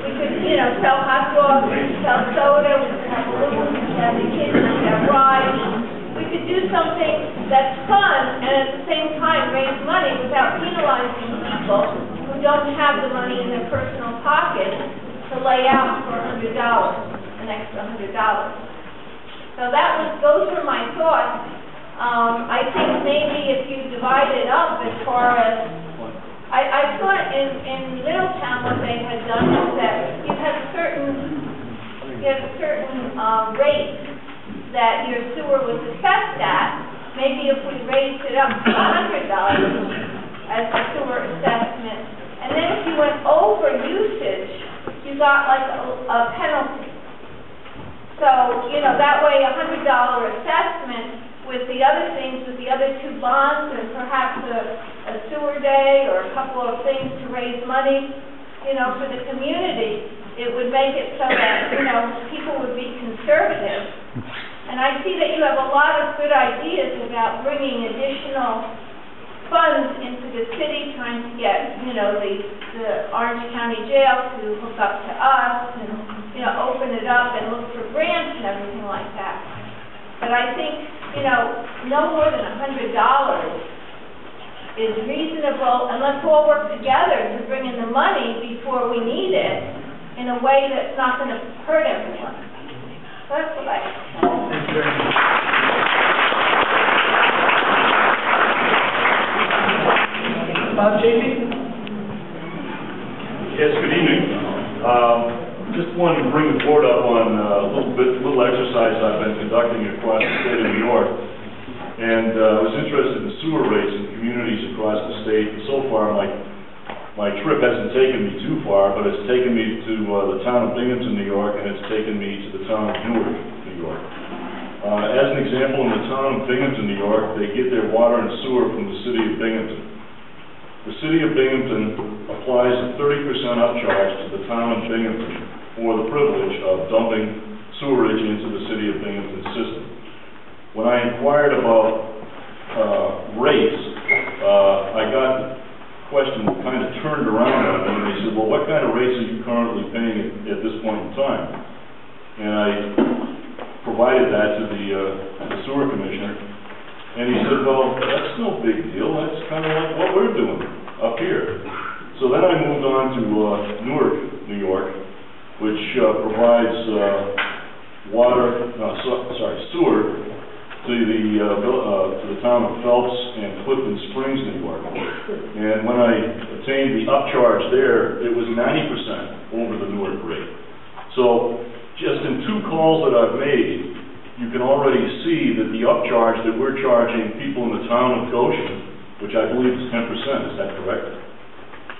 We could, sell hot dogs, we could sell soda, we could have balloons, we could have the kids, we could have rides. We could do something that's fun and at the same time raise money without penalizing people who don't have the money in their personal pocket to lay out for $100, an extra $100. So those were my thoughts. I think maybe if you divide it up as far as, I thought in Middletown what they had done was that you had a certain rate that your sewer was assessed at. Maybe if we raised it up to $100 as the sewer assessment, and then if you went over usage, you got like a penalty. So, that way $100 assessment with the other things, with the other two bonds and perhaps a sewer day or a couple of things to raise money, for the community, it would make it so that, people would be conservative. And I see that you have a lot of good ideas about bringing additional funds into the city, trying to get, the Orange County Jail to hook up to us and, open it up and look for grants and everything like that. But I think, no more than $100 is reasonable, and let's all work together to bring in the money before we need it in a way that's not going to hurt everyone. So that's what I think. Thank you very much. JP? Yes, good evening. Just wanted to bring the board up on a little exercise I've been conducting across the state of New York. And I was interested in sewer rates in communities across the state. And so far, my trip hasn't taken me too far, but it's taken me to the town of Binghamton, New York, and it's taken me to the town of Newark, New York. As an example, in the town of Binghamton, New York, they get their water and sewer from the city of Binghamton. The city of Binghamton applies a 30% upcharge to the town of Binghamton for the privilege of dumping sewerage into the city of Binghamton system. When I inquired about rates, I got the question kind of turned around on me, and they said, well, what kind of rates are you currently paying at this point in time? And I provided that to the sewer commissioner, and he said, well, that's no big deal. That's kind of like what we're doing up here. So then I moved on to Newark, New York, which provides sewer to the town of Phelps and Clifton Springs, New York. And when I obtained the upcharge there, it was 90% over the Newark rate. So just in 2 calls that I've made, you can already see that the upcharge that we're charging people in the town of Goshen, which I believe is 10%, is that correct?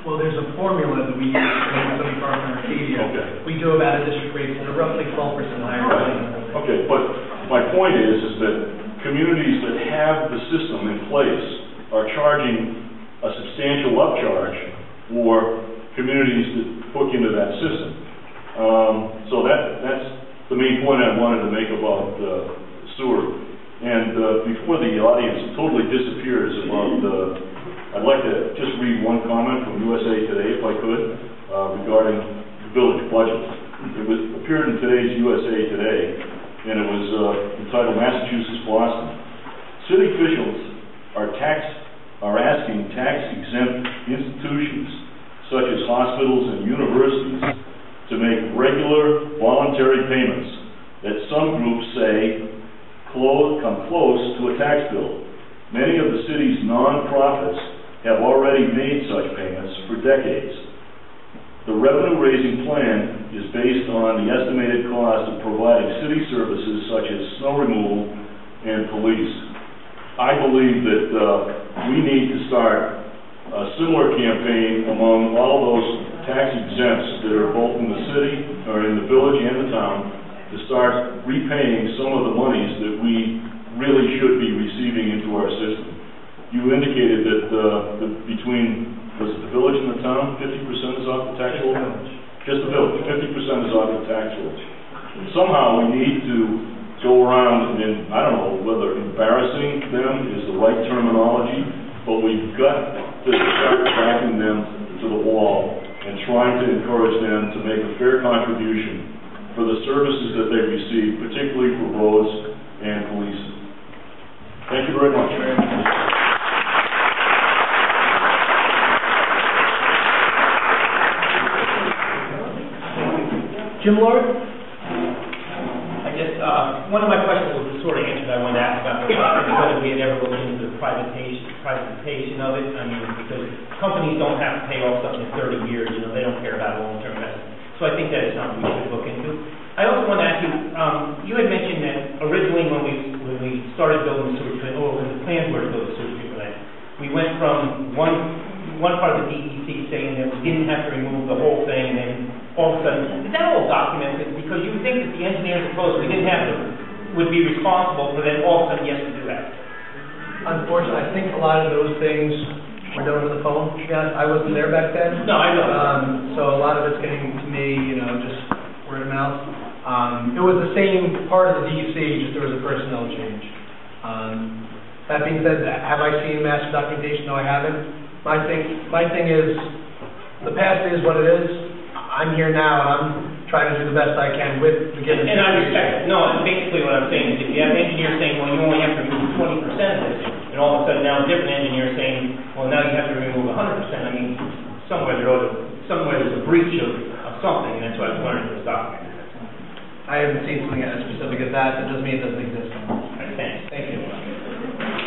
Well, there's a formula that we use in some farm in Arcadia. Okay. We do about a district rate that are roughly 12% higher. Right. Okay, but my point is that communities that have the system in place are charging a substantial upcharge for communities that hook into that system. So that's the main point I wanted to make about sewer. And before the audience totally disappears about I'd like to just read one comment from USA Today, if I could, regarding the village budget. It appeared in today's USA Today, and it was entitled Massachusetts Boston. City officials are asking tax-exempt institutions, such as hospitals and universities, to make regular voluntary payments that some groups say come close to a tax bill. Many of the city's non-profits have already made such payments for decades. The revenue-raising plan is based on the estimated cost of providing city services such as snow removal and police. I believe that we need to start a similar campaign among all those tax exempts that are both in the city, or in the village and the town, to start repaying some of the monies that we really should be receiving into our system. You indicated that between, was it the village and the town, 50% is off the tax roll? Just the village, 50% is off the tax roll. Somehow we need to go around and, I don't know whether embarrassing them is the right terminology, but we've got to start backing them to the wall and trying to encourage them to make a fair contribution for the services that they receive, particularly for roads and police. Thank you very much. Jim Lord? I guess, one of my questions was sort of answered. I wanted to ask about whether we had ever looked into the privatization of it. I mean, because companies don't have to pay off something in 30 years, you know, they don't care about long-term investment. So I think that is something we should look into. I also want to ask you, you had mentioned that originally when we started building the sewage plant, or when the plans were to build the sewage plant, we went from one part of the DEC saying that we didn't have to remove the whole thing, and then all of a sudden, is that all documented? Because you would think that the engineers opposed, we didn't have to, would be responsible for then all of a sudden, yes, to do that. Unfortunately, I think a lot of those things were done over the phone. Yeah, I wasn't there back then. No, I know. So a lot of it's getting to me, you know, just word of mouth. It was the same part of the DEC, just there was a personnel change. That being said, have I seen master documentation? No, I haven't. My thing is, the past is what it is. I'm here now, and I'm trying to do the best I can with the given situation. And I respect it. No, and basically what I'm saying is if you have engineers saying, well, you only have to remove 20% of this, and all of a sudden now a different engineer saying, well, now you have to remove 100%. I mean, somewhere there's a breach of something, and that's why I was learning this document. I haven't seen something as specific as that. That doesn't mean it doesn't exist. All right, thanks. Thank you.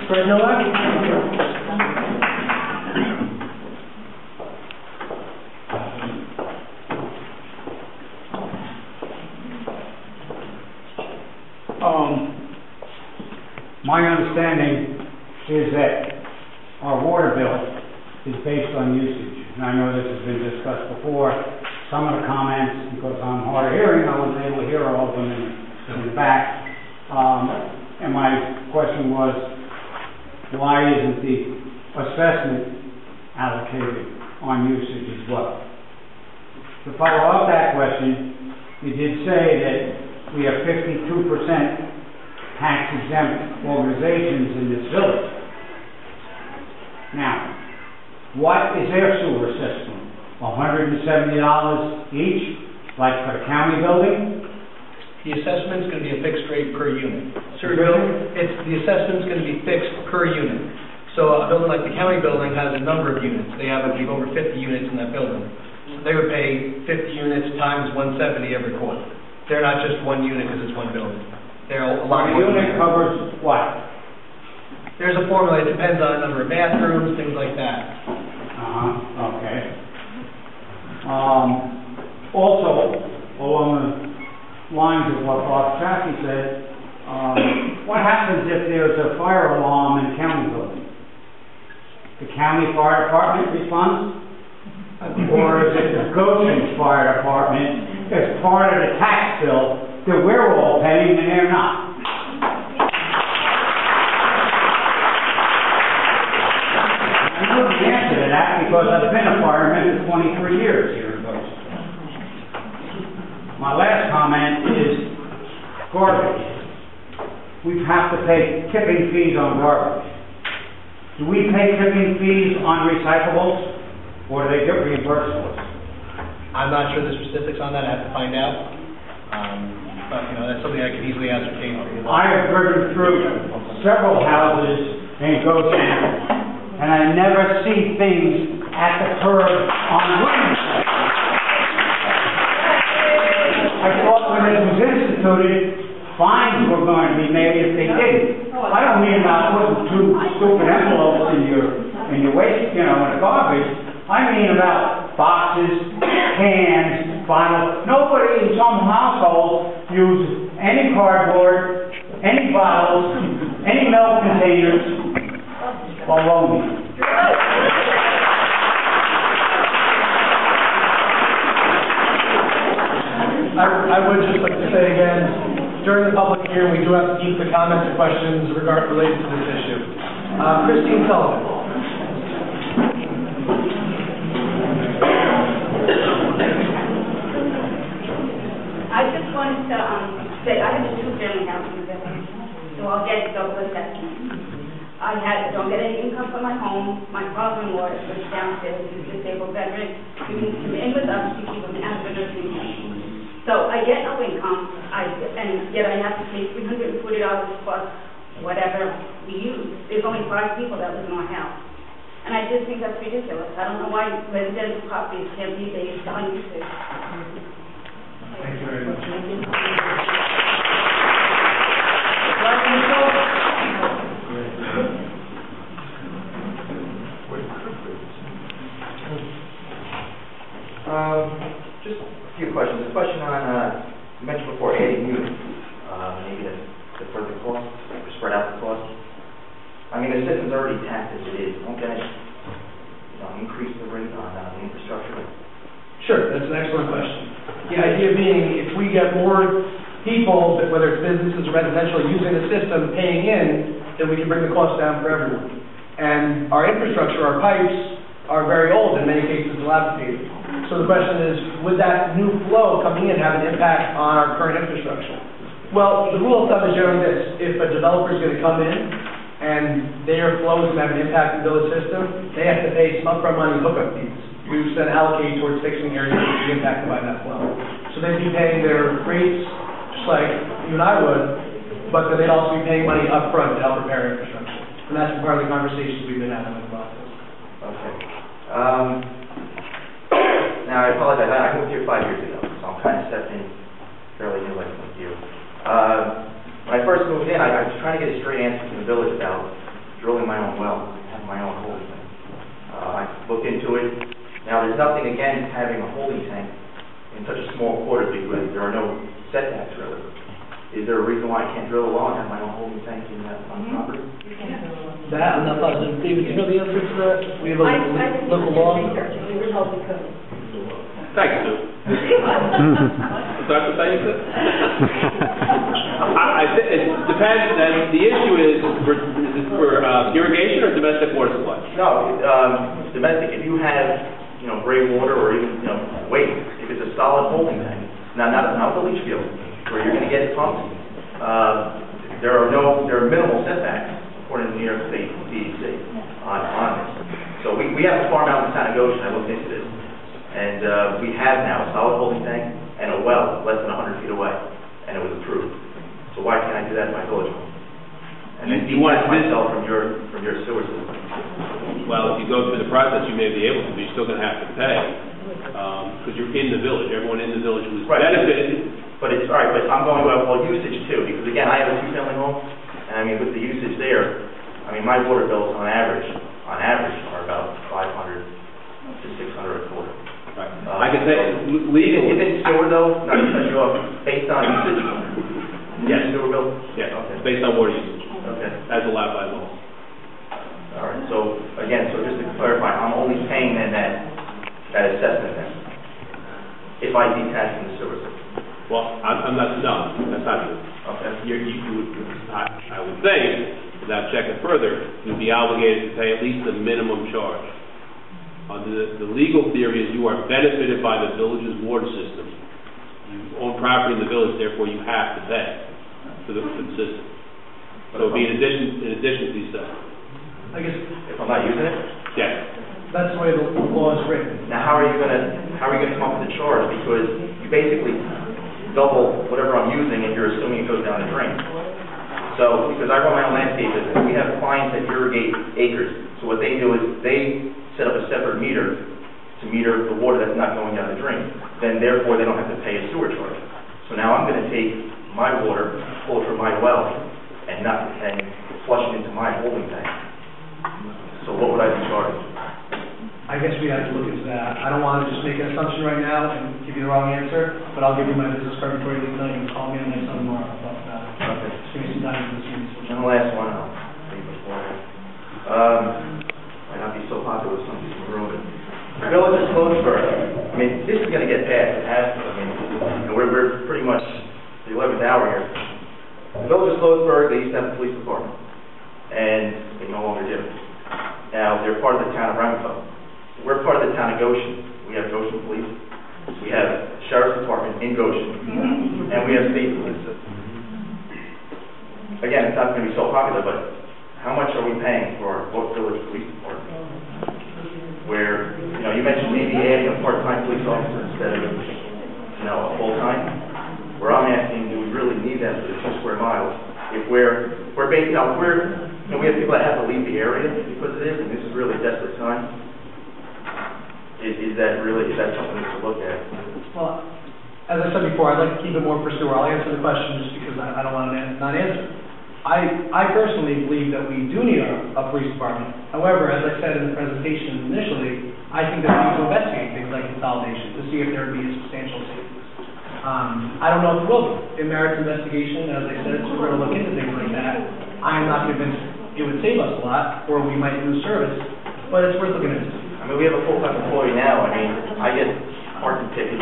Fred Nowak? My understanding is that our water bill is based on usage. And I know this has been discussed before. Some of the comments, because I'm hard of hearing, I wasn't able to hear all of them in the back. And my question was, why isn't the assessment allocated on usage as well? To follow up that question, you did say that we have 52% tax-exempt organizations in this village. Now, what is their sewer system? $170 each, like for the county building? The assessment's going to be a fixed rate per unit. The assessment's going to be fixed per unit. So a building like the county building has a number of units. They have, I believe, over 50 units in that building. So they would pay 50 units times 170 every quarter. They're not just one unit because it's one building. They're a lot more. The unit covers what? There's a formula. It depends on the number of bathrooms, things like that. Okay. Also, along the lines of what Bob Chaffee said, what happens if there's a fire alarm in a county building? The county fire department responds? Or is it the Goshen fire department as part of the tax bill that we're all paying and they're not? I know the answer to that because I've been a fireman for 23 years here in Goshen. My last comment is garbage. We have to pay tipping fees on garbage. Do we pay tipping fees on recyclables, or do they get reimbursed for us? I'm not sure the specifics on that. I have to find out. That's something I can easily ascertain for you. I have driven through several houses in Goshen, and I never see things at the curb on Williamson. I thought when it was instituted, fines were going to be made if they didn't. I don't mean about putting 2 stupid envelopes in your waste, in the garbage. I mean about boxes, cans, bottles. Nobody in some households uses any cardboard, any bottles, any milk containers, baloney. I would just like to say again, during the public hearing, we do have to keep the comments and questions related to this issue. Christine Sullivan. I just wanted to say I have a 2-family house in the village, so I'll get double assessment. Don't get any income from my home. My father-in-law lives downstairs. He's a disabled veteran. We moved him in with us to keep him out of a nursing home. So I get no income, and yet I have to pay $340 plus whatever we use. There's only 5 people that live in our house. And I just think that's ridiculous. I don't know why residential properties can't be based on usage. Thank you very much. Just a few questions. A question on, you mentioned before adding units, maybe to further costs, or spread out the costs. I mean, the system's already taxed as it is. Won't that, increase the rate on the infrastructure? Sure, that's an excellent question. The idea being, if we get more people, whether it's businesses or residential, using the system, paying in, then we can bring the cost down for everyone. And our infrastructure, our pipes, are very old, in many cases dilapidated. So the question is, would that new flow coming in have an impact on our current infrastructure? Well, the rule of thumb is generally this: if a developer is going to come in and their flow is going to have an impact on the village system, they have to pay some upfront money hookup fees. We then allocate towards fixing areas that will be impacted by that flow. So they'd be paying their rates just like you and I would, but then they'd also be paying money upfront to help repair infrastructure. And that's part of the conversations we've been having with the process. Okay. Now, I apologize. I moved here 5 years ago, so I'm kind of stepped in fairly new like you. When I first moved in, I was trying to get a straight answer from the village about drilling my own well, having my own holding tank. I looked into it. Now, there's nothing against having a holding tank in such a small quarter because there are no setbacks, really. Is there a reason why I can't drill a well and have my own holding tank on the property? That, I'm not positive. David, do you know the answer to that? We have a local law. Thanks, Sue. Is that what you said? It depends. The issue is it for irrigation or domestic water supply? No, domestic. If you have, gray water or even, waste, if it's a solid holding tank, not the leach field, where you're going to get pumped, there are minimal setbacks according to New York State DEC on this. So we have a farm out in the town of Goshen. I looked into this. And we have now a solid holding tank and a well less than 100 feet away, and it was approved. So why can't I do that in my village home? And then detach myself from your sewer system. Well, if you go through the process, you may be able to, but you're still going to have to pay because you're in the village. Everyone in the village was benefited. But it's all right. But I'm going well usage too, because again, I have a 2-family home, and I mean with the usage there, I mean my water bills on average are about $500 to $600 a quarter. Right. I can say legal. Is it sewer though? Not to cut you off. Based on usage? Yes. Sewer bill? Yes. Okay. Based on water usage. Okay. As allowed by law. All right. So again, just to clarify, I'm only paying then that assessment then, if I detach from the sewer system. Well, I'm not. No, that's not true. Okay. I would think, without checking further, you'd be obligated to pay at least the minimum charge. The legal theory is you are benefited by the village's water system. You own property in the village, therefore you have to pay for the system. So it would be in addition to these stuff. I guess if I'm not using it? Yes. That's the way the law is written. Now how are you gonna come up with a charge? Because you basically double whatever I'm using, and you're assuming it goes down the drain. So, because I run my own landscape business, we have clients that irrigate acres. So what they do is they set up a separate meter to meter the water that's not going down the drain. Then therefore they don't have to pay a sewer charge. So now I'm going to take my water, pull it from my well, and flush it into my holding tank. So what would I be charged? I guess we have to look into that. I don't want to just make an assumption right now and give you the wrong answer, but I'll give you my business card before you leave tonight. You can call me on my phone tomorrow. I'll talk about it. Okay. Just give me some time for this week. And the last one, I'll leave before. Might not be so popular with some people in the room, but the village of Sloatsburg, I mean, this is going to get passed. It has to. I mean, you know, we're pretty much the 11th hour here. The village of Sloatsburg, they used to have a police department, and they no longer do. Now, they're part of the town of Ramapo. We're part of the town of Goshen. We have Goshen Police. We have Sheriff's Department in Goshen, and we have state police. Again, it's not going to be so popular, but how much are we paying for our village police department? Where, you know, you mentioned maybe adding a part-time police officer instead of, you know, a full-time. Where I'm asking, do we really need that for the 2 square miles? If we're based out, we have people that have to leave the area because it is, and this is really a desperate time. Is that something to look at? Well, as I said before, I'd like to keep it more pursuer. I'll answer the question just because I don't want to not answer. I personally believe that we do need a police department. However, as I said in the presentation initially, I think that we need to investigate things like consolidation to see if there would be a substantial savings. I don't know if it will be. It merits investigation, as I said, so we're going to look into things like that. I am not convinced it would save us a lot, or we might lose service, but it's worth looking into. I mean, we have a full-time employee now. I mean, I get parking tickets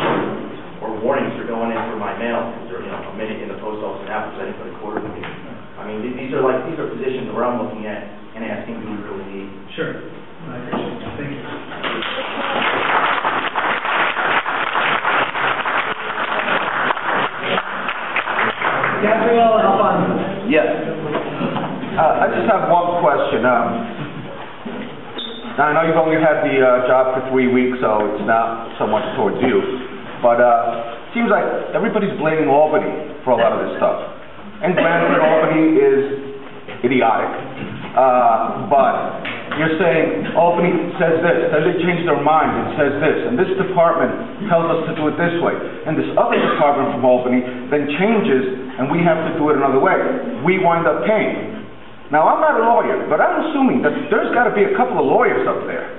or warnings for going in for my mail. Or, you know, a minute in the post office now presenting for the quarter of the meeting. I mean, these are positions where I'm looking at and asking, do we really need? Sure. I appreciate that. Thank you. Gabrielle, help on. Yes. I just have one question. Now, I know you've only had the job for 3 weeks, so it's not so much towards you. But it seems like everybody's blaming Albany for a lot of this stuff. And granted, Albany is idiotic. But you're saying Albany says this, then they change their mind and says this, and this department tells us to do it this way. And this other department from Albany then changes, and we have to do it another way. We wind up paying. Now, I'm not a lawyer, but I'm assuming that there's got to be a couple of lawyers up there.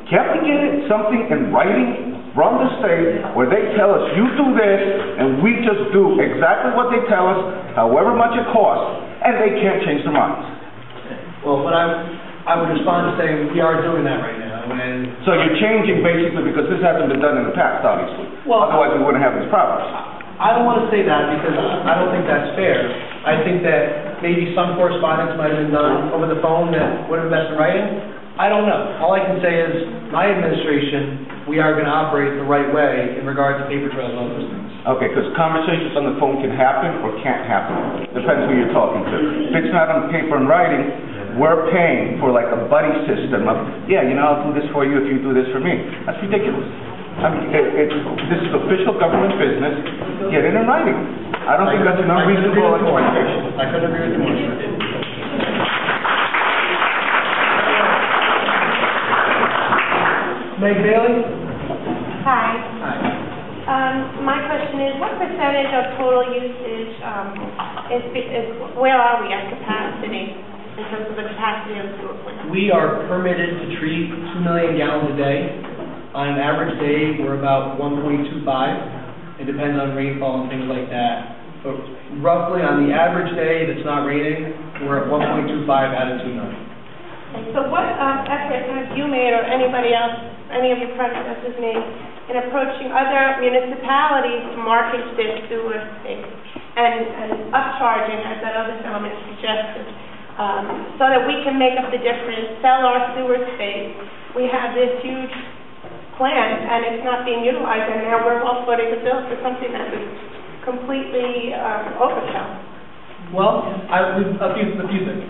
Can't we get something in writing from the state where they tell us, you do this, and we just do exactly what they tell us, however much it costs, and they can't change their minds? Well, but I would respond to saying we are doing that right now. So you're changing basically because this hasn't been done in the past, obviously. Well, otherwise we wouldn't have these problems. I don't want to say that because I don't think that's fair. I think that maybe some correspondence might have been done over the phone that would have been best in writing. I don't know. All I can say is my administration, we are going to operate the right way in regard to paper trails and all those things. Okay, because conversations on the phone can happen or can't happen. Depends who you're talking to. If it's not on paper and writing, we're paying for like a buddy system of, yeah, you know, I'll do this for you if you do this for me. That's ridiculous. I mean, this is official government business. Get it in writing. I don't think that's an unreasonable expectation. I couldn't agree with you more. Meg Bailey? Hi. Hi. My question is, what percentage of total usage where are we at capacity in terms of the capacity of the sewer plant? We are permitted to treat 2 million gallons a day. On an average day, we're about 1.25. It depends on rainfall and things like that. But roughly on the average day that's not raining, we're at 1.25 out of 2 million. So what efforts have you made or anybody else, any of your predecessors made in approaching other municipalities to market this sewer space and upcharging, as that other gentleman suggested, so that we can make up the difference, sell our sewer space? We have this huge plant and it's not being utilized, and now we're all footing the bill for something that is completely overkill. Well, a few things.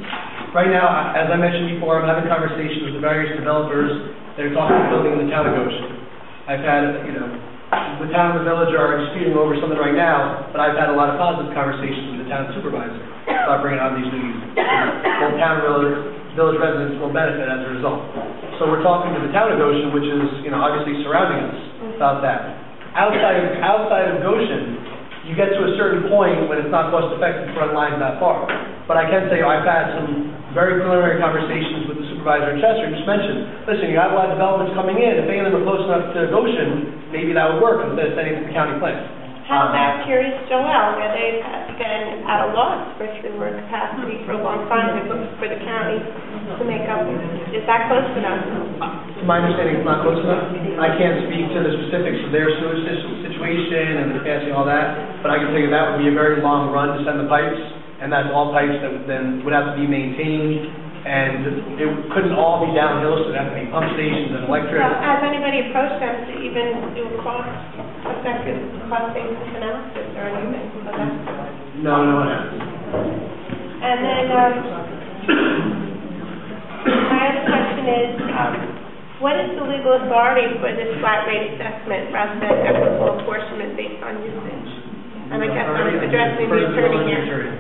Right now, as I mentioned before, I'm having conversations with the various developers that are talking about building in the town of Goshen. I've had, the town and the village are disputing over something right now, but I've had a lot of positive conversations with the town supervisor about bringing on these new users. Both town and village residents will benefit as a result. So we're talking to the town of Goshen, which is, obviously surrounding us, about that. Outside of Goshen, you get to a certain point when it's not cost effective to run lines that far. But I can tell you, I've had some very preliminary conversations with the supervisor in Chester, who just mentioned, listen, you have a lot of developments coming in, if any of them are close enough to Goshen, maybe that would work instead of sending it to the county plan. How about Curious Joel, where they've been at a loss for sewer capacity for a long time, for the county to make up? Is that close enough? To my understanding, it's not close enough. I can't speak to the specifics of their sewage situation and the capacity and all that, but I can tell you that would be a very long run to send the pipes, and that's all pipes that would then would have to be maintained, and it couldn't all be downhill, so there'd have to be pump stations and electric. Well, has anybody approached them to even do a cost-effective cost-basis analysis or anything of that? No one has. And then, my other question is, what is the legal authority for this flat rate assessment rather than equitable apportionment based on usage? And I guess I'm addressing the attorney here.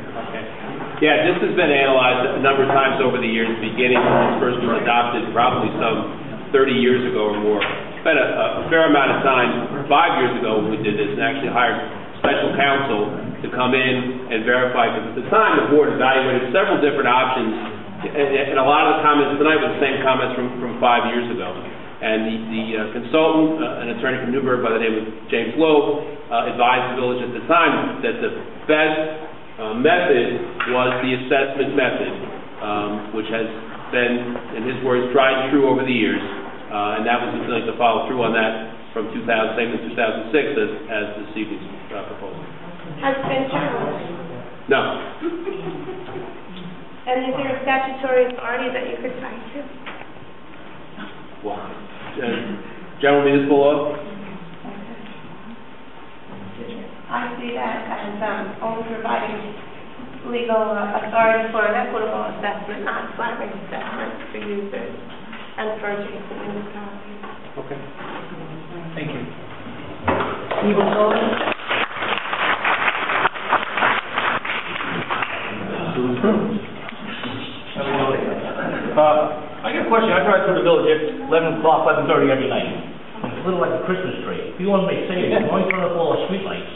Yeah, this has been analyzed a number of times over the years, beginning when this first was adopted probably some 30 years ago or more. Spent a fair amount of time, 5 years ago when we did this, and actually hired special counsel to come in and verify, because at the time the board evaluated several different options, and a lot of the comments tonight were the same comments from 5 years ago. And the consultant, an attorney from Newburgh by the name of James Loeb, advised the village at the time that the best method was the assessment method, which has been, in his words, tried and true over the years, and that was his willing to follow through on that from 2006 as this evening's proposal. Has it been challenged? No. And is there a statutory authority that you could cite to? Well, general municipal law? I see that as only providing legal authority for an equitable assessment, not flat rate assessment for users and for adjacent municipalities. Okay. Thank you. Stephen Sullivan? I got a question. I drive through the village at 11 o'clock, 11:30 every night. It's a little like a Christmas tree. If you want to make savings, you only turn off all the street lights.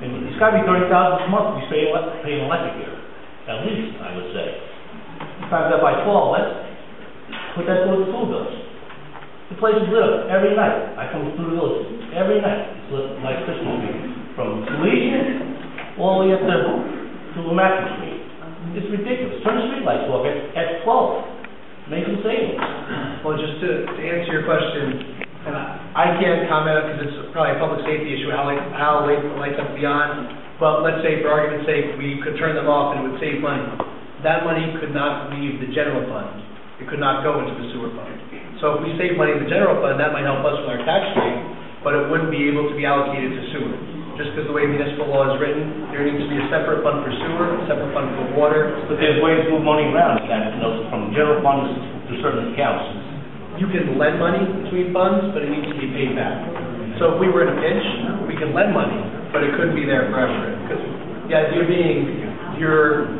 And it's got to be $30,000 a month to be paying electric here. At least, I would say. Times that by 12, let's put that towards the school bills. The place is lit up every night. I come through the village every night. It's lit like Christmas tree. From Elysian all the way up to Matthew Street. It's ridiculous. Turn the street lights off at 12. Make some savings. Well, just to answer your question, and I can't comment because it's probably a public safety issue, how late the lights have to be on, but let's say, for argument's sake, we could turn them off and it would save money. That money could not leave the general fund. It could not go into the sewer fund. So if we save money in the general fund, that might help us with our tax rate, but it wouldn't be able to be allocated to sewer. Just because the way municipal law is written, there needs to be a separate fund for sewer, a separate fund for water. But there's ways to move money around, from general funds to certain accounts. You can lend money between funds, but it needs to be paid back. So if we were in a pinch, we can lend money, but it couldn't be there forever. Because the idea being, your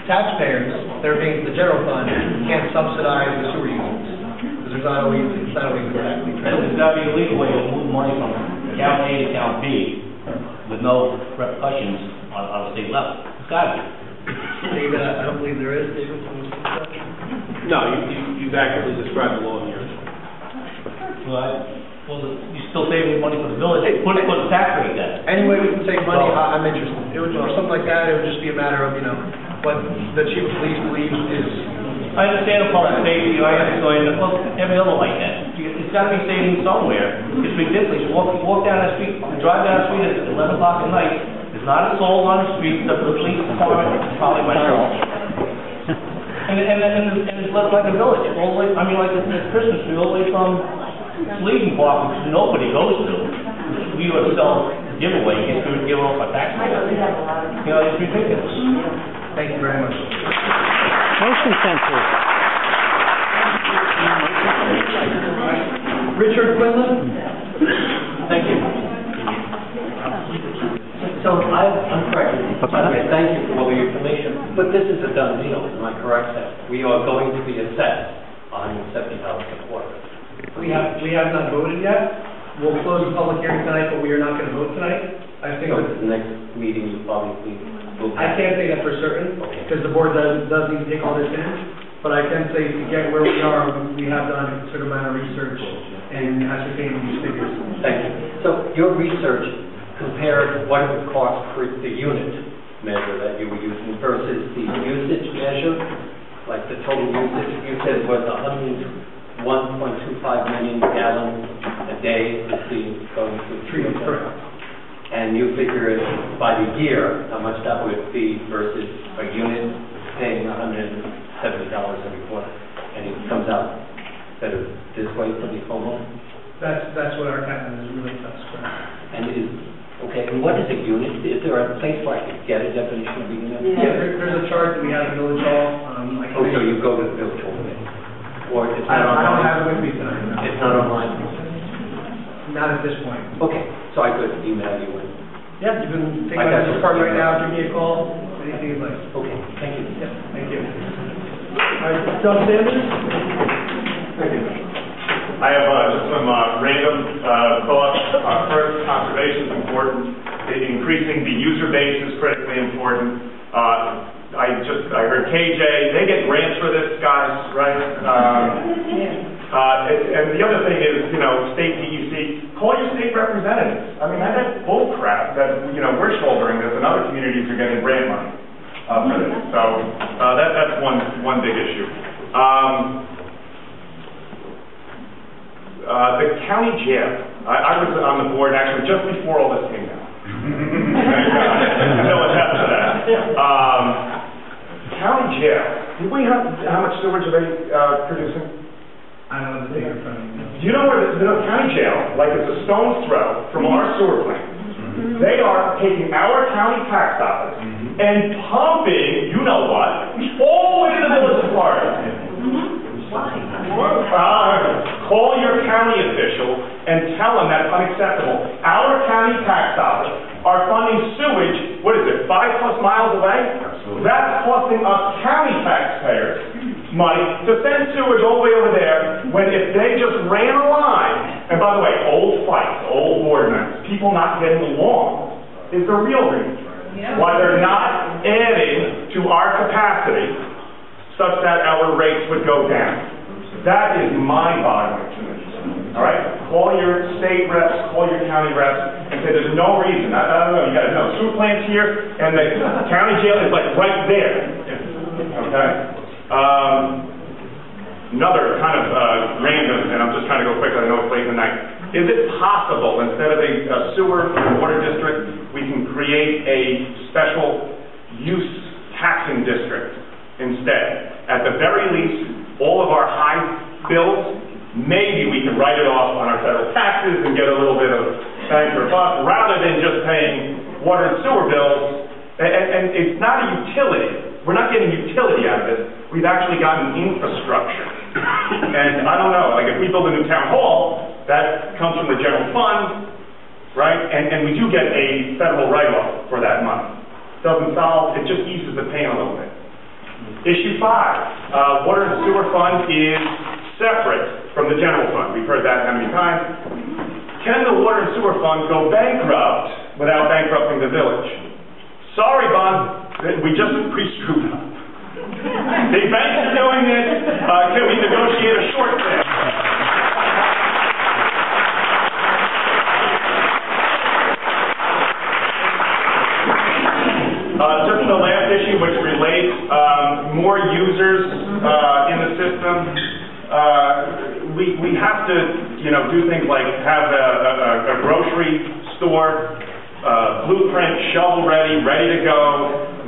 taxpayers, they're paying to the general fund, can't subsidize the sewer users. Because it's not always exactly true. There's got to be a legal way to move money from account A to account B with no repercussions on a state level. It's got to be. David, I don't believe there is. David? No, you've accurately described the law here. Well, you're still saving money for the village. Put the tax rate then. Any way we can save money, I'm interested. It would, or something like that, it would just be a matter of, what the chief of police believes is. I understand the public safety, I understand, well, every other like that. It's got to be saving somewhere. It's ridiculous. Walk down that street, drive down the street at 11 o'clock at night. There's not a soul on the street except for the police department, probably myself. And it's like a village. All the way, I mean, like this Christmas tree, all the way from Sleeping Park, which nobody goes to. We ourselves giveaway, it's going to give off our tax money. It's ridiculous. Thank you very much. Motion sensor. Richard Quinlan? Thank Okay, thank you for all the information, but this is a done deal, am I correct, Seth? We are going to be assessed $170 a quarter. We have not voted yet. We'll close the public hearing tonight, but we are not going to vote tonight. I think So that, the next meeting, you probably will. I can't say that for certain, Okay. because the board does need to take all this in, but I can say to get where we are, we have done a considerable amount of research and ascertained these figures. Thank you. So your research compared what it would cost for the unit measure that you were using versus the usage measure, like the total usage, you said it was 1.25 million gallons a day is being going through treatment. Correct. And you figure it by the year, how much that would be versus a unit paying $170 every quarter. And it comes out better this way for the homeowner? That's what our captain is really that's correct. And and what is a unit? Is there a place where I could get a definition of a unit? Yeah, there's a chart that we have at Village Hall. So you go to the village hall with it? Or it's not I don't online? have it with me tonight, no. It's not online? Not at this point. Okay, so I could email you and... Yeah, you can take I my got business you. card right now, give me a call, anything you'd like. Okay, thank you. Yeah, thank you. All right, Doug Sanders? Thank you. I have just some random thoughts. First, conservation is important. Increasing the user base is critically important. I heard KJ, they get grants for this, guys, right? And the other thing is, state DEC, call your state representatives. I mean, that's bull crap that, we're shouldering this and other communities are getting grant money for this. So that's one big issue. The county jail. I was on the board actually just before all this came down. No attest to that. County jail. Do we have how much sewage are they producing? I don't know the figure in front of me. Do you know where the county jail, like it's a stone's throw from our sewer plant? They are taking our county tax dollars and pumping, you know what, all the way to the village of Florida. Call your county official and tell them that's unacceptable. Our county tax dollars are funding sewage, what is it, 5+ miles away? Absolutely. That's costing us county taxpayers money to send sewage all the way over there, when if they just ran a line, and by the way, old fights, old board members, people not getting along, is the real reason why they're not adding to our capacity such that our rates would go down. That is mind-boggling to me. All right? Call your state reps, call your county reps, and say there's no reason. I don't know, you got to know, sewer plant's here, and the county jail is like right there. Okay? Another kind of random, and I'm just trying to go quick, I know it's late in the night. Is it possible, instead of a sewer water district, we can create a special use taxing district instead? At the very least, all of our high bills, maybe we can write it off on our federal taxes and get a little bit of bang for buck, rather than just paying water and sewer bills. And it's not a utility. We're not getting utility out of it. We've actually gotten infrastructure. And I don't know, like if we build a new town hall, that comes from the general fund, right? And we do get a federal write-off for that money. Doesn't solve, it just eases the pain a little bit. Issue 5, water and sewer fund is separate from the general fund. We've heard that how many times? Can the water and sewer fund go bankrupt without bankrupting the village? Sorry, Bob, we just pre-screwed up. The banks are doing this. Can we negotiate a short sale? Just the last issue, which relates more users in the system. We have to, do things like have a grocery store, blueprint, shovel-ready, ready to go.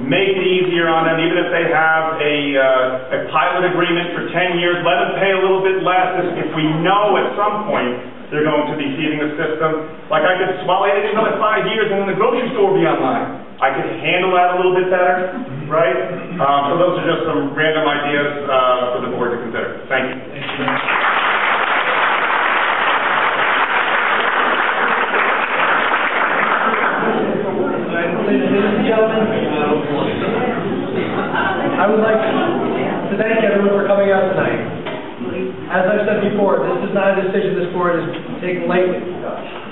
Make it easier on them, even if they have a pilot agreement for 10 years. Let them pay a little bit less if we know at some point they're going to be feeding the system. Like I could swallow it another 5 years and then the grocery store will be online. I could handle that a little bit better, right? So those are just some random ideas for the board to consider. Thank you. Thank you very much. Ladies and gentlemen, board, this is not a decision this board is taking lightly.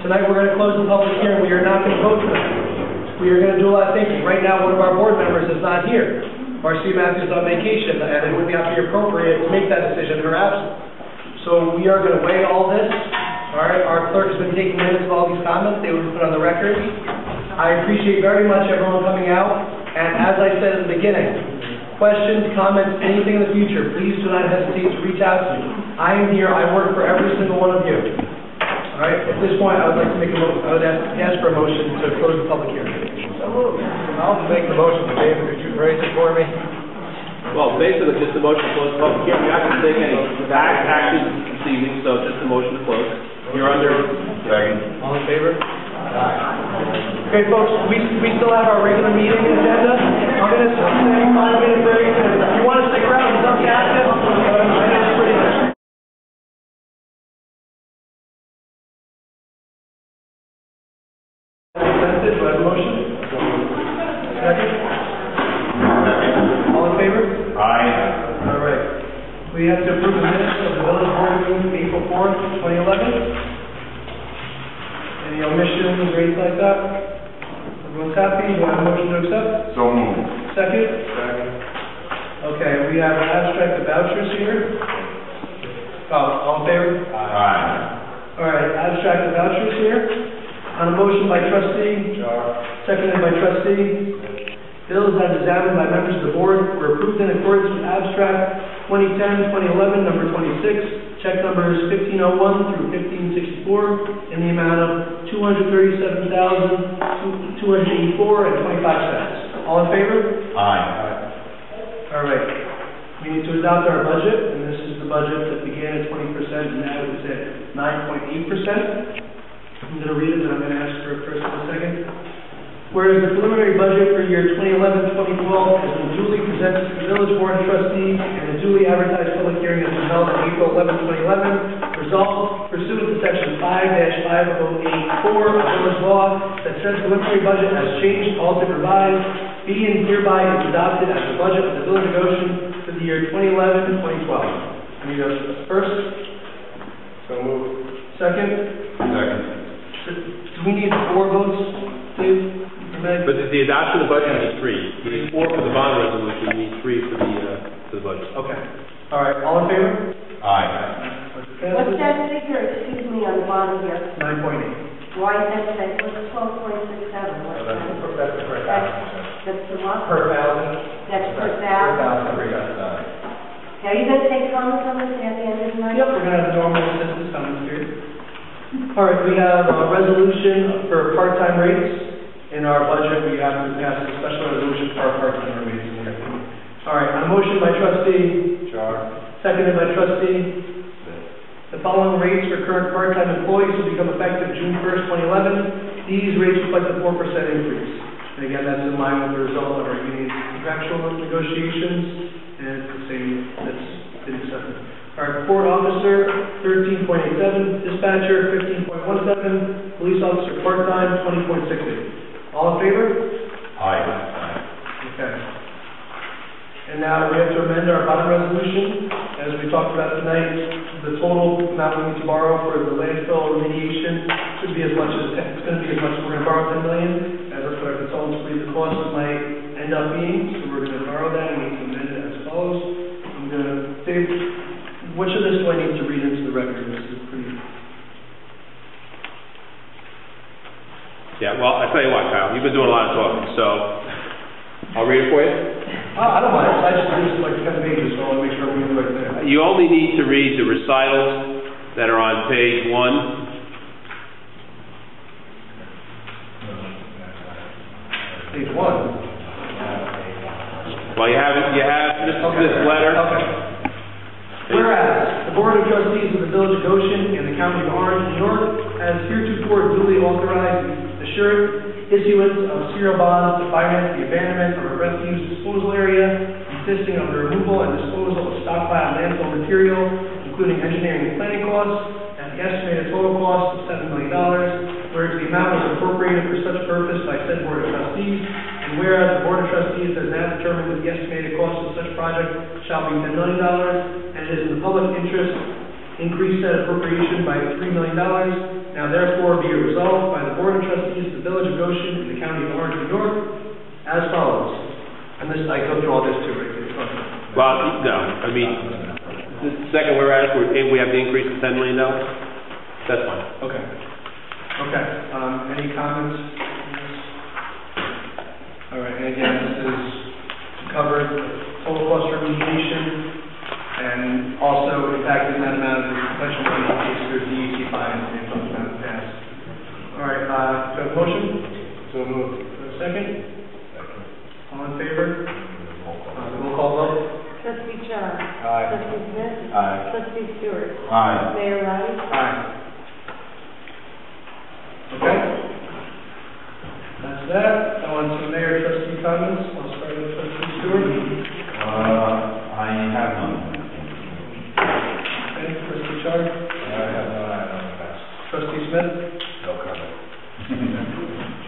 Tonight, we're going to close the public hearing. We are not going to vote tonight. We are going to do a lot of thinking. Right now, one of our board members is not here. Marcia Matthews is on vacation, and it would not be appropriate to make that decision in her absence. So we are going to weigh all this. All right, our clerk has been taking minutes of all these comments. They will be put on the record. I appreciate very much everyone coming out, and as I said in the beginning, questions, comments, anything in the future, please do not hesitate to reach out to me. I am here, I work for every single one of you. All right, at this point, I would like to make I would ask for a motion to close the public hearing. I'll make the motion. David, could you raise it for me? Well, basically, just a motion to close the public hearing. You're not going to take any action this evening, so just a motion to close. You're under. Second. All in favor? Okay, folks, we still have our regular meeting agenda. I'm going to take a 5-minute break. If you want to stick around, it's up to you. Do I have a motion? Second? All in favor? Aye. All right. We have to approve the minutes of the village board meeting April 4th, 2011. Any omissions or anything like that? Everyone's happy? Do I have a motion to accept? So moved. Second? Second. Okay, we have an abstract of vouchers here. All in favor? Aye. All right, abstract of vouchers here. On a motion by trustee, seconded by trustee. Bills as examined by members of the board were approved in accordance with abstract 2010-2011, number 26, check numbers 1501 through 1564, in the amount of $237,284.25. All in favor? Aye. All right. We need to adopt our budget, and this is the budget that began at 20% and now is at 9.8%. I'm going to read it, and I'm going to ask for a first and a second. Whereas the preliminary budget for year 2011-2012 has been duly presented to the village board of trustees and a duly advertised public hearing has been held on April 11, 2011, resolved pursuant to section 5-5084 of village law that says preliminary budget has changed, altered, revised, be and hereby is adopted as the budget of the village of Goshen for the year 2011-2012. Need a first? So moved. Second? Second. Do we need 4 votes, Dave? But the adoption of the budget is 3. You need 4 for the bond resolution, you need 3 for the budget. Okay. All right, all in favor? Aye. What's that figure, excuse me, on the bottom here? 9.8. Why is that, what's 12.67? That's per thousand. That's the what? Per thousand. That's per Per thousand? thousand, we got that. Are you going to take comments on this at the end of the night? Yep, we're going to have the normal citizens comments here. All right, we have a resolution for part-time rates. In our budget, we have to pass a special resolution for our part-time rates in here. All right, on a motion by trustee. Seconded by trustee. The following rates for current part-time employees will become effective June 1st, 2011. These rates reflect a 4% increase. And again, that's in line with the result of our union contractual negotiations, and it's the same that's been accepted. All right, court officer, 13.87, dispatcher, 15.17, police officer part-time, 20.68. All in favor? Aye. Okay. And now we have to amend our bond resolution. As we talked about tonight, the total amount we need to borrow for the landfill remediation should be as much as, it's going to be as much as we're going to borrow $10 million. As that's what our consultants believe the cost might end up being. So we're going to borrow that and we need to amend it as follows. I'm going to say, which of this do I need to read into the record? This is pretty... Yeah, well, I tell you what, Kyle, you've been doing a lot of talking, so I'll read it for you. I don't mind. I just read like 10 pages, so I want to make sure we do it right there. You only need to read the recitals that are on page 1. Page 1? Well, you have this letter. Okay. Whereas the Board of Trustees of the Village of Goshen and the County of Orange, New York, has heretofore duly authorized assured issuance of serial bonds to finance the abandonment of a refuse disposal area consisting of the removal and disposal of stockpile landfill material, including engineering and planning costs, at the estimated total cost of $7 million, whereas the amount was appropriated for such purpose by said Board of Trustees, and whereas the Board of Trustees has now determined that the estimated cost of such project shall be $10 million, and it is in the public interest increase said appropriation by $3 million. Now therefore be it resolved by the Board of Trustees of the Village of Goshen in the County of Orange, New York, as follows. And this, I go through all this too, right? Well, no, I mean, the second whereas, we have the increase of $10 million. That's fine. Okay. Okay. Any comments? All right, and again, this is to cover total cost remediation and also impacting that amount of the potential money in case there's DEC fines and talked about in the past. All right, do I have a motion? So moved. Second? All in favor? Roll call vote. Trustee John. Aye. Trustee Smith. Aye. Trustee Stewart. Aye. Mayor Roddy. Aye. Okay. That's that. I want some mayor trustee comments. I'll start with Trustee Stewart. I have none. Okay, Trustee Char. I have none. Trustee Smith. No comment.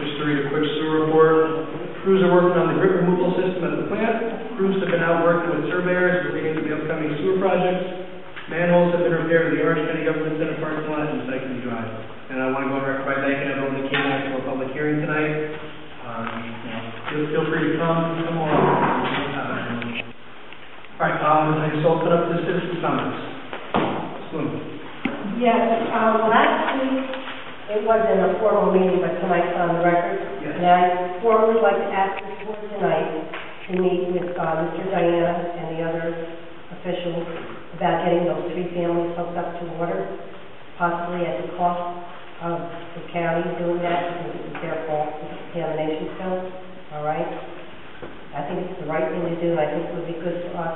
Just to read a quick sewer report. Crews are working on the grit removal system at the plant. Crews have been out working with surveyors relating to the upcoming sewer projects. Manholes have been repaired in the Orange County Government Center parking lot and Cycling Drive. And I want to go on record by thanking everyone that came out to our public hearing tonight. Feel free to come along. All right, I just open up the citizens' comments. Yes, last week, it wasn't a formal meeting, but tonight's on the record. Yes. And I formally like to ask this board tonight to meet with Mr. Diana and the other officials about getting those 3 families hooked up to water, possibly at the cost of the county doing that, because it was their fault with the contamination spill. All right? I think it's the right thing to do, and I think it would be good for us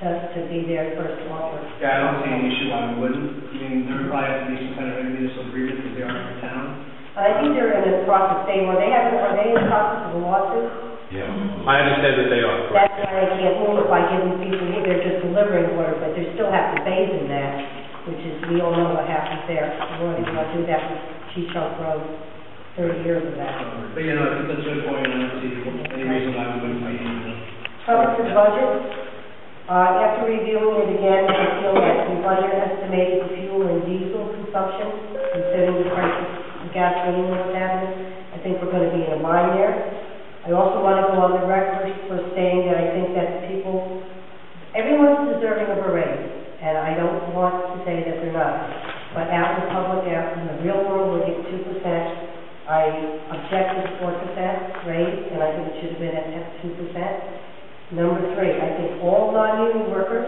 to be there first offer. Yeah, I don't see any issue why we wouldn't. I mean, there probably has to be some kind of municipal agreement because they are in the town. But I think they're in the process, are they in the process of a lawsuit? Yeah. I understand that they are. That's why they can't move it by giving people, they're just delivering water, but they still have to bathe in that, which is, we all know what happens there. We want to do that with Cheechunk Road, 30 years of that. But you know, I think that's a good point, and I don't see any reason why we wouldn't be. Comes to the budget. After reviewing it again, I feel that the budget estimated fuel and diesel consumption, considering the prices of gasoline and what have you, I think we're going to be in a line there. I also want to go on the record for saying that I think that everyone's deserving of a raise, and I don't want to say that they're not. But out in the public, out in the real world, we get 2%. I object to the 4% raise, and I think it should have been at 2%. Number 3, I think all non-union workers,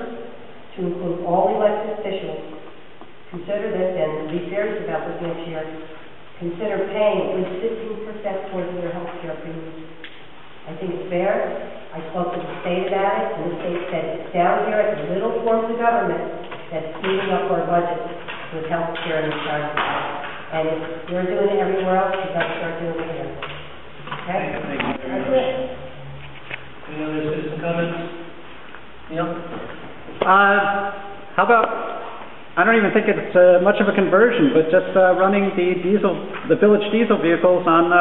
to include all elected officials, consider this, and be serious about this next year, consider paying at least 15% towards their health care premiums. I think it's fair. I spoke to the state about it, and the state said it's down here at the little forms of government that's eating up our budget with health care and insurance. And if we're doing it everywhere else, we've got to start doing it here. Okay? That's it. Any other citizen comments? Neil? How about, I don't even think it's much of a conversion, but just running the village diesel vehicles on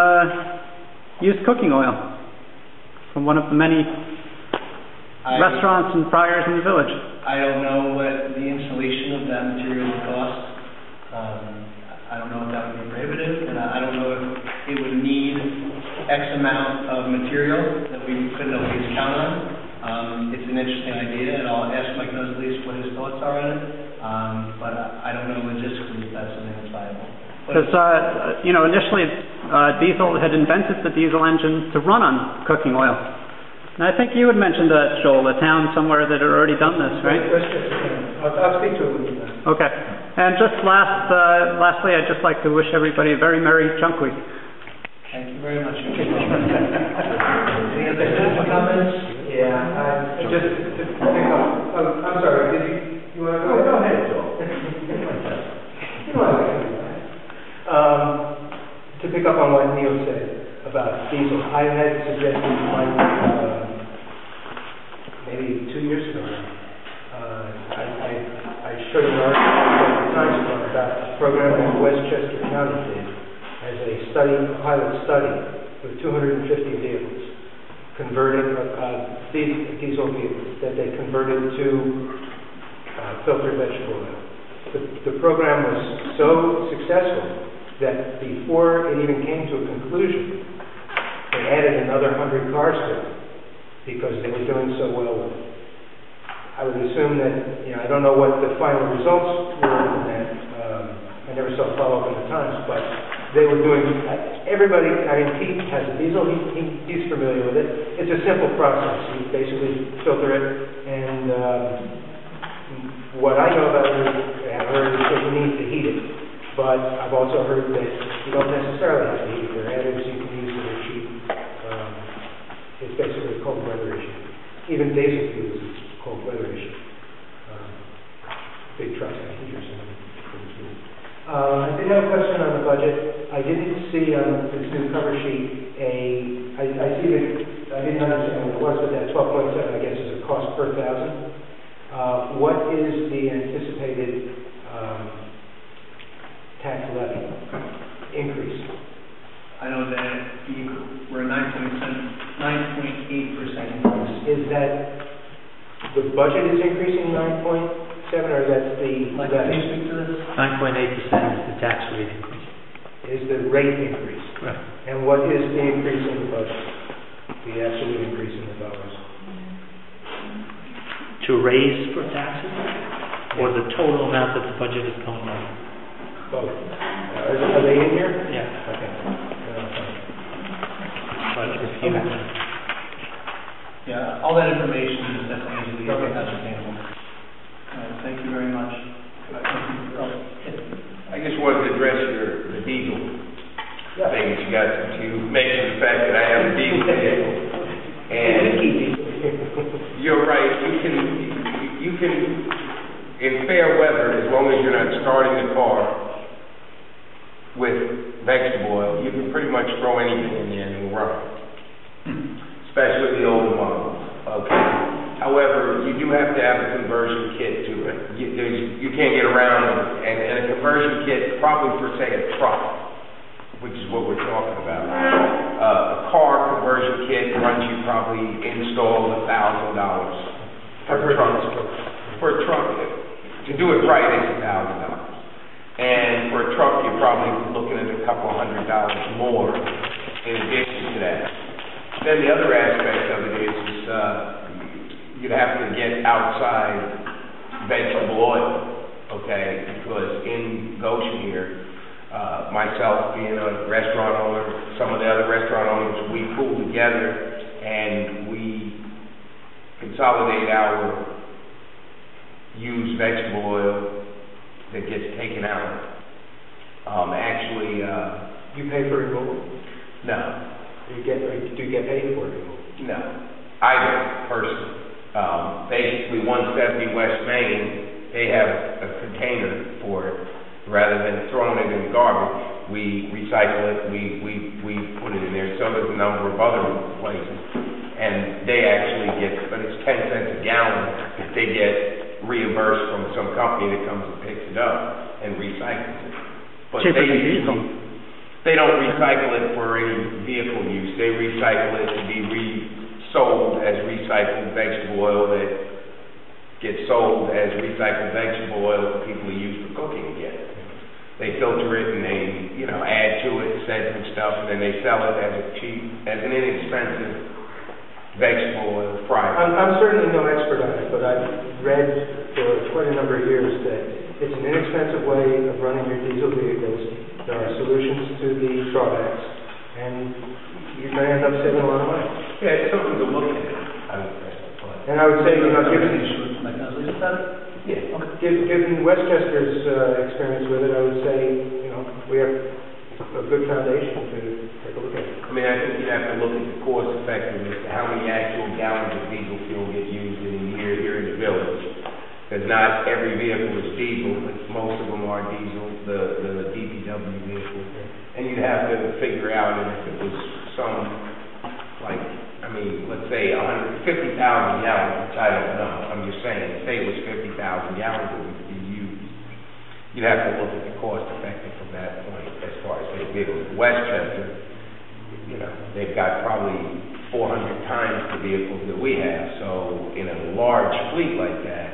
used cooking oil from one of the many restaurants and fryers in the village. I don't know what the installation of that material would cost. I don't know if that would be prohibitive, and I don't know if it would need X amount of material that we couldn't always count on. It's an interesting idea, and I'll ask Mike Nuzlees what his thoughts are on it, but I don't know logistically if that's something that's viable. Because, initially diesel had invented the diesel engine to run on cooking oil. And I think you had mentioned, Joel, a town somewhere that had already done this, right? I'll speak to it. Okay. And just lastly, I'd just like to wish everybody a very Merry Chunk Week. Thank you very much. Any other citizen comments? Yeah, just to pick up, I'm sorry, you want to go ahead? Go ahead, Joel. To pick up on what Neil said about diesel, I had suggested maybe 2 years ago now. I showed an article at the Times about a program that Westchester County did as a pilot study with 250 vehicles, converting diesel vehicles that they converted to filtered vegetable oil. the program was so successful that before it even came to a conclusion, they added another 100 cars to it because they were doing so well with it. I would assume that, I don't know what the final results were in that. I never saw follow-up in the Times, but they were doing, everybody, Pete has a diesel, he's familiar with it. It's a simple process. You basically filter it, and what I know about it is, I've heard that you need to heat it, but I've also heard that you don't necessarily have to heat it. There are additives you can use that are cheap. It's basically a cold weather issue. Even diesel fuels is a cold weather issue. Big trucks have heaters in them. I did have a question on the budget. I didn't see on this new cover sheet I see that, I didn't understand what it was, but that 12.7, I guess, is a cost per thousand. What is the anticipated tax levy increase? I know that we're 9.8% increase. Is that the budget is increasing 9.7, or that's the levy? Can you speak to this? 9.8% is the tax rate increase. Is the rate increase? Right. And what is the increase in the budget? The absolute increase in the dollars? To raise for taxes, or the total amount that the budget is going up? Both. Are they in here? Yeah. Okay. But if you Yeah, all that information is easily ascertainable. Thank you very much. I just wanted to address the diesel thing that you got to mention the fact that I have a diesel vehicle. And you're right, you can, in fair weather, as long as you're not starting the car with vegetable oil, you can pretty much throw anything in there and it'll run. Especially the older models. Okay. However, you do have to have a conversion kit to it. You can't get around it. And a conversion kit, probably for, say, a truck, which is what we're talking about. A car conversion kit runs you probably install $1,000 for a truck. For a truck, to do it right, it's $1,000. And for a truck, you're probably looking at a couple of $100 more in addition to that. Then the other aspect of it is you'd have to get outside vegetable oil, okay? Because in Goshen here, myself being a restaurant owner, some of the other restaurant owners, we pool together and we consolidate our used vegetable oil that gets taken out. Actually, you pay for removal? No. Do you get paid for it? No, I don't personally. Basically, 170 West Main, they have a container for it. Rather than throwing it in garbage, we recycle it. We put it in there. So does a number of other places, and they actually get, but it's 10 cents a gallon if they get reimbursed from some company that comes and picks it up and recycles it. But they don't recycle it for any vehicle use. They recycle it to be sold as recycled vegetable oil that gets sold as recycled vegetable oil for people who use for cooking again. They filter it and they, add to it, scent and stuff, and then they sell it as an inexpensive vegetable oil fryer. I'm certainly no expert on it, but I've read for quite a number of years that it's an inexpensive way of running your diesel vehicles. There are solutions to the drawbacks, and you're going to end up saving a lot of money. Yeah, it's something to look at. And I would say, given Westchester's experience with it, I would say, we have a good foundation to take a look at. I mean, I think you'd have to look at the cost effectiveness, how many actual gallons of diesel fuel get used in a year here in the village. Because not every vehicle is diesel, but most of them are diesel, the DPW vehicles. And you'd have to figure out if it was let's say 150,000 gallons, which I don't know. I'm just saying, say it was 50,000 gallons that would be used. You'd have to look at the cost effective from that point as far as the vehicles. Westchester, they've got probably 400 times the vehicles that we have. So in a large fleet like that,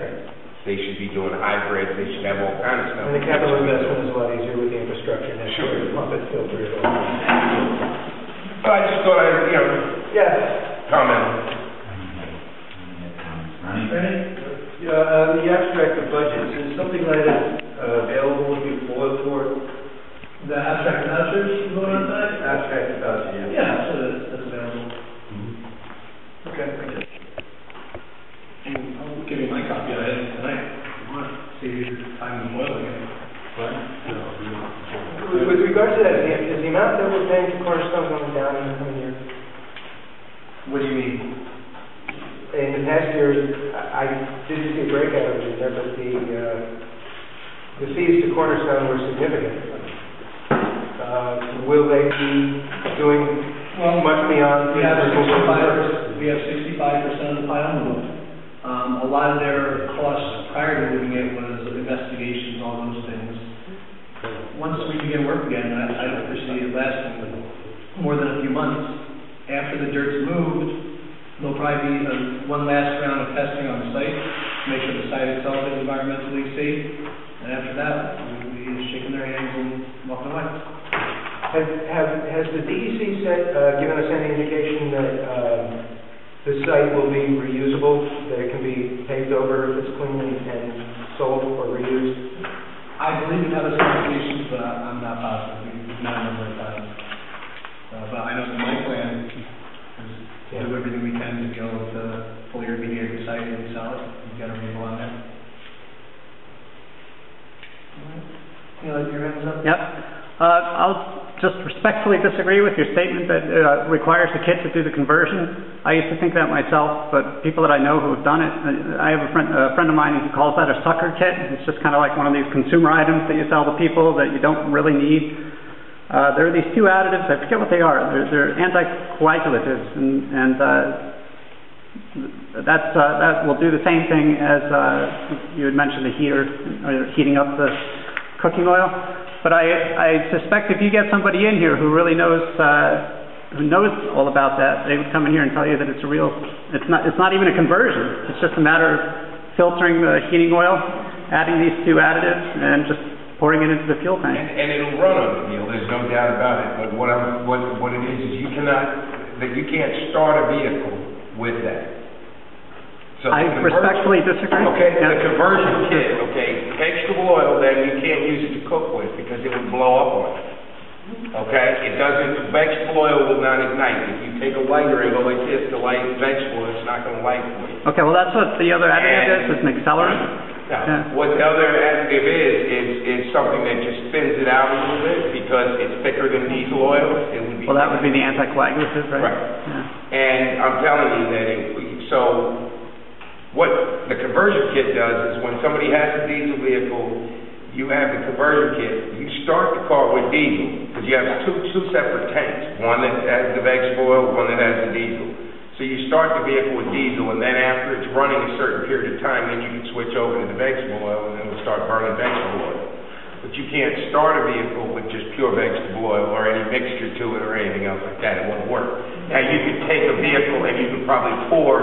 They should be doing hybrids, they should have all kinds of stuff. And the capital investment is a lot easier with the infrastructure next Sure. year, pump it, filter it all. But I just thought I'd, comment. The abstract of budgets, is something like that available if you forward for The abstract vouchers going on tonight? abstract of budget? Yeah, so that's available. Okay, thank you. I'll give you my copy of it tonight. If you want to see time and oil again. With regard to that, is the amount that we're paying for Cornerstone going down in the coming year? What do you mean? In the past years, I didn't see a breakout of it in there, but the fees to Cornerstone were significant. Will they be doing much beyond? We have 65% of the pile moved. A lot of their costs prior to moving it was investigations, all those things. Once we begin work again, I don't foresee it lasting more than a few months. After the dirt's moved, there'll probably be one last round of testing on the site, make sure the site itself is environmentally safe, and after that, we'll be shaking their hands and walking away. Has the DEC given us any indication that the site will be reusable, that it can be paved over if it's clean and sold or reused? I believe we have those indications, but I'm not positive. We've met a number of times. But I know that my plan is to do everything we can to go to fully remediate the site and sell it. We've got a label on there. You know, your hands up? Yep. I'll just respectfully disagree with your statement that it requires the kit to do the conversion. I used to think that myself, but people that I know who have done it, I have a friend of mine who calls that a sucker kit. It's just kind of like one of these consumer items that you sell to people that you don't really need. There are these two additives, I forget what they are. They're anticoagulatives, and that will do the same thing as you had mentioned, the heater, or heating up the cooking oil. But I suspect if you get somebody in here who really knows all about that, they would come in here and tell you that it's not even a conversion. It's just a matter of filtering the heating oil, adding these two additives, and just pouring it into the fuel tank. And it'll run on the fuel, there's no doubt about it. But what it is you can't start a vehicle with that. So I respectfully disagree. Okay, the conversion kit, vegetable oil, then you can't use it to cook with because it would blow up on it. Okay, vegetable oil will not ignite. If you take a lighter and go like this to light vegetable, it's not going to light for you. Okay, well that's what the other additive is, it's an accelerant. Now, what the other additive is something that just thins it out a little bit because it's thicker than diesel oil. It would be that would be the anticoagulative, right? Right. Yeah. And I'm telling you that what the conversion kit does is when somebody has a diesel vehicle, you have the conversion kit, you start the car with diesel, because you have two separate tanks, one that has the vegetable oil, one that has the diesel. So you start the vehicle with diesel, and then after it's running a certain period of time, then you can switch over to the vegetable oil, and then it'll start burning vegetable oil. But you can't start a vehicle with just pure vegetable oil or any mixture to it or anything else like that. It won't work. Now you could take a vehicle and you could probably pour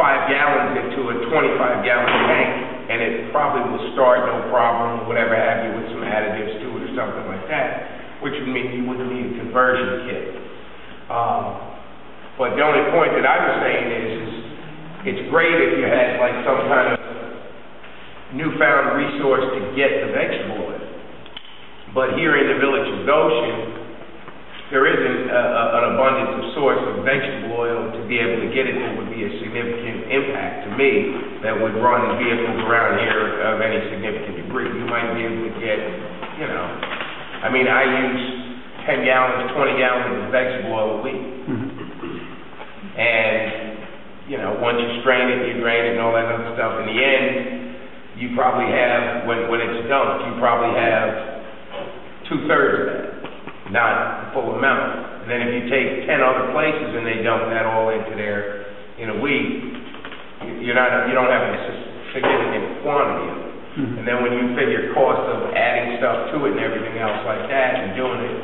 5 gallons into a 25-gallon tank, and it probably will start no problem, whatever have you, with some additives to it or something like that, which would mean you wouldn't need a conversion kit. But the only point that I was saying is it's great if you had like some kind of newfound resource to get the vegetable oil. But here in the village of Goshen, there isn't an abundance of source of vegetable oil to be able to get it that would be a significant impact to me that would run vehicles around here of any significant degree. You might be able to get, I use 10 gallons, 20 gallons of vegetable oil a week. And, once you strain it, you drain it and all that other stuff, in the end, you probably have, when it's dumped, you probably have 2/3 of that. Not the full amount. And then if you take 10 other places and they dump that all into there in a week, you don't have a significant quantity of it. And then when you figure cost of adding stuff to it and everything else like that and doing it,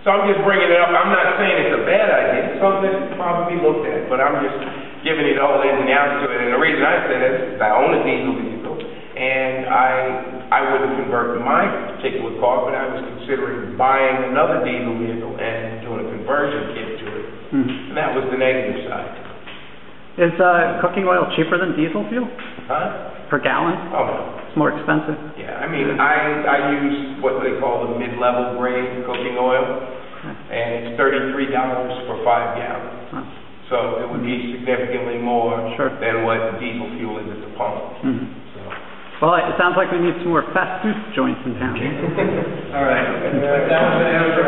So I'm just bringing it up. I'm not saying it's a bad idea. It's something that can probably be looked at, but I'm just giving you the whole ins and outs to it. And the reason I say that is I own a diesel vehicle, and I wouldn't convert my particular car, but I was considering buying another diesel vehicle and doing a conversion kit to it. And that was the negative side. Is cooking oil cheaper than diesel fuel? Huh? Per gallon? Oh, no. It's more expensive? Yeah, I mean, I use what they call the mid-level grade cooking oil, and it's $33 for 5 gallons. Huh. So it would be significantly more than what diesel fuel is at the pump. So. Well, it sounds like we need some more fast food joints in town. All right. That was an answer.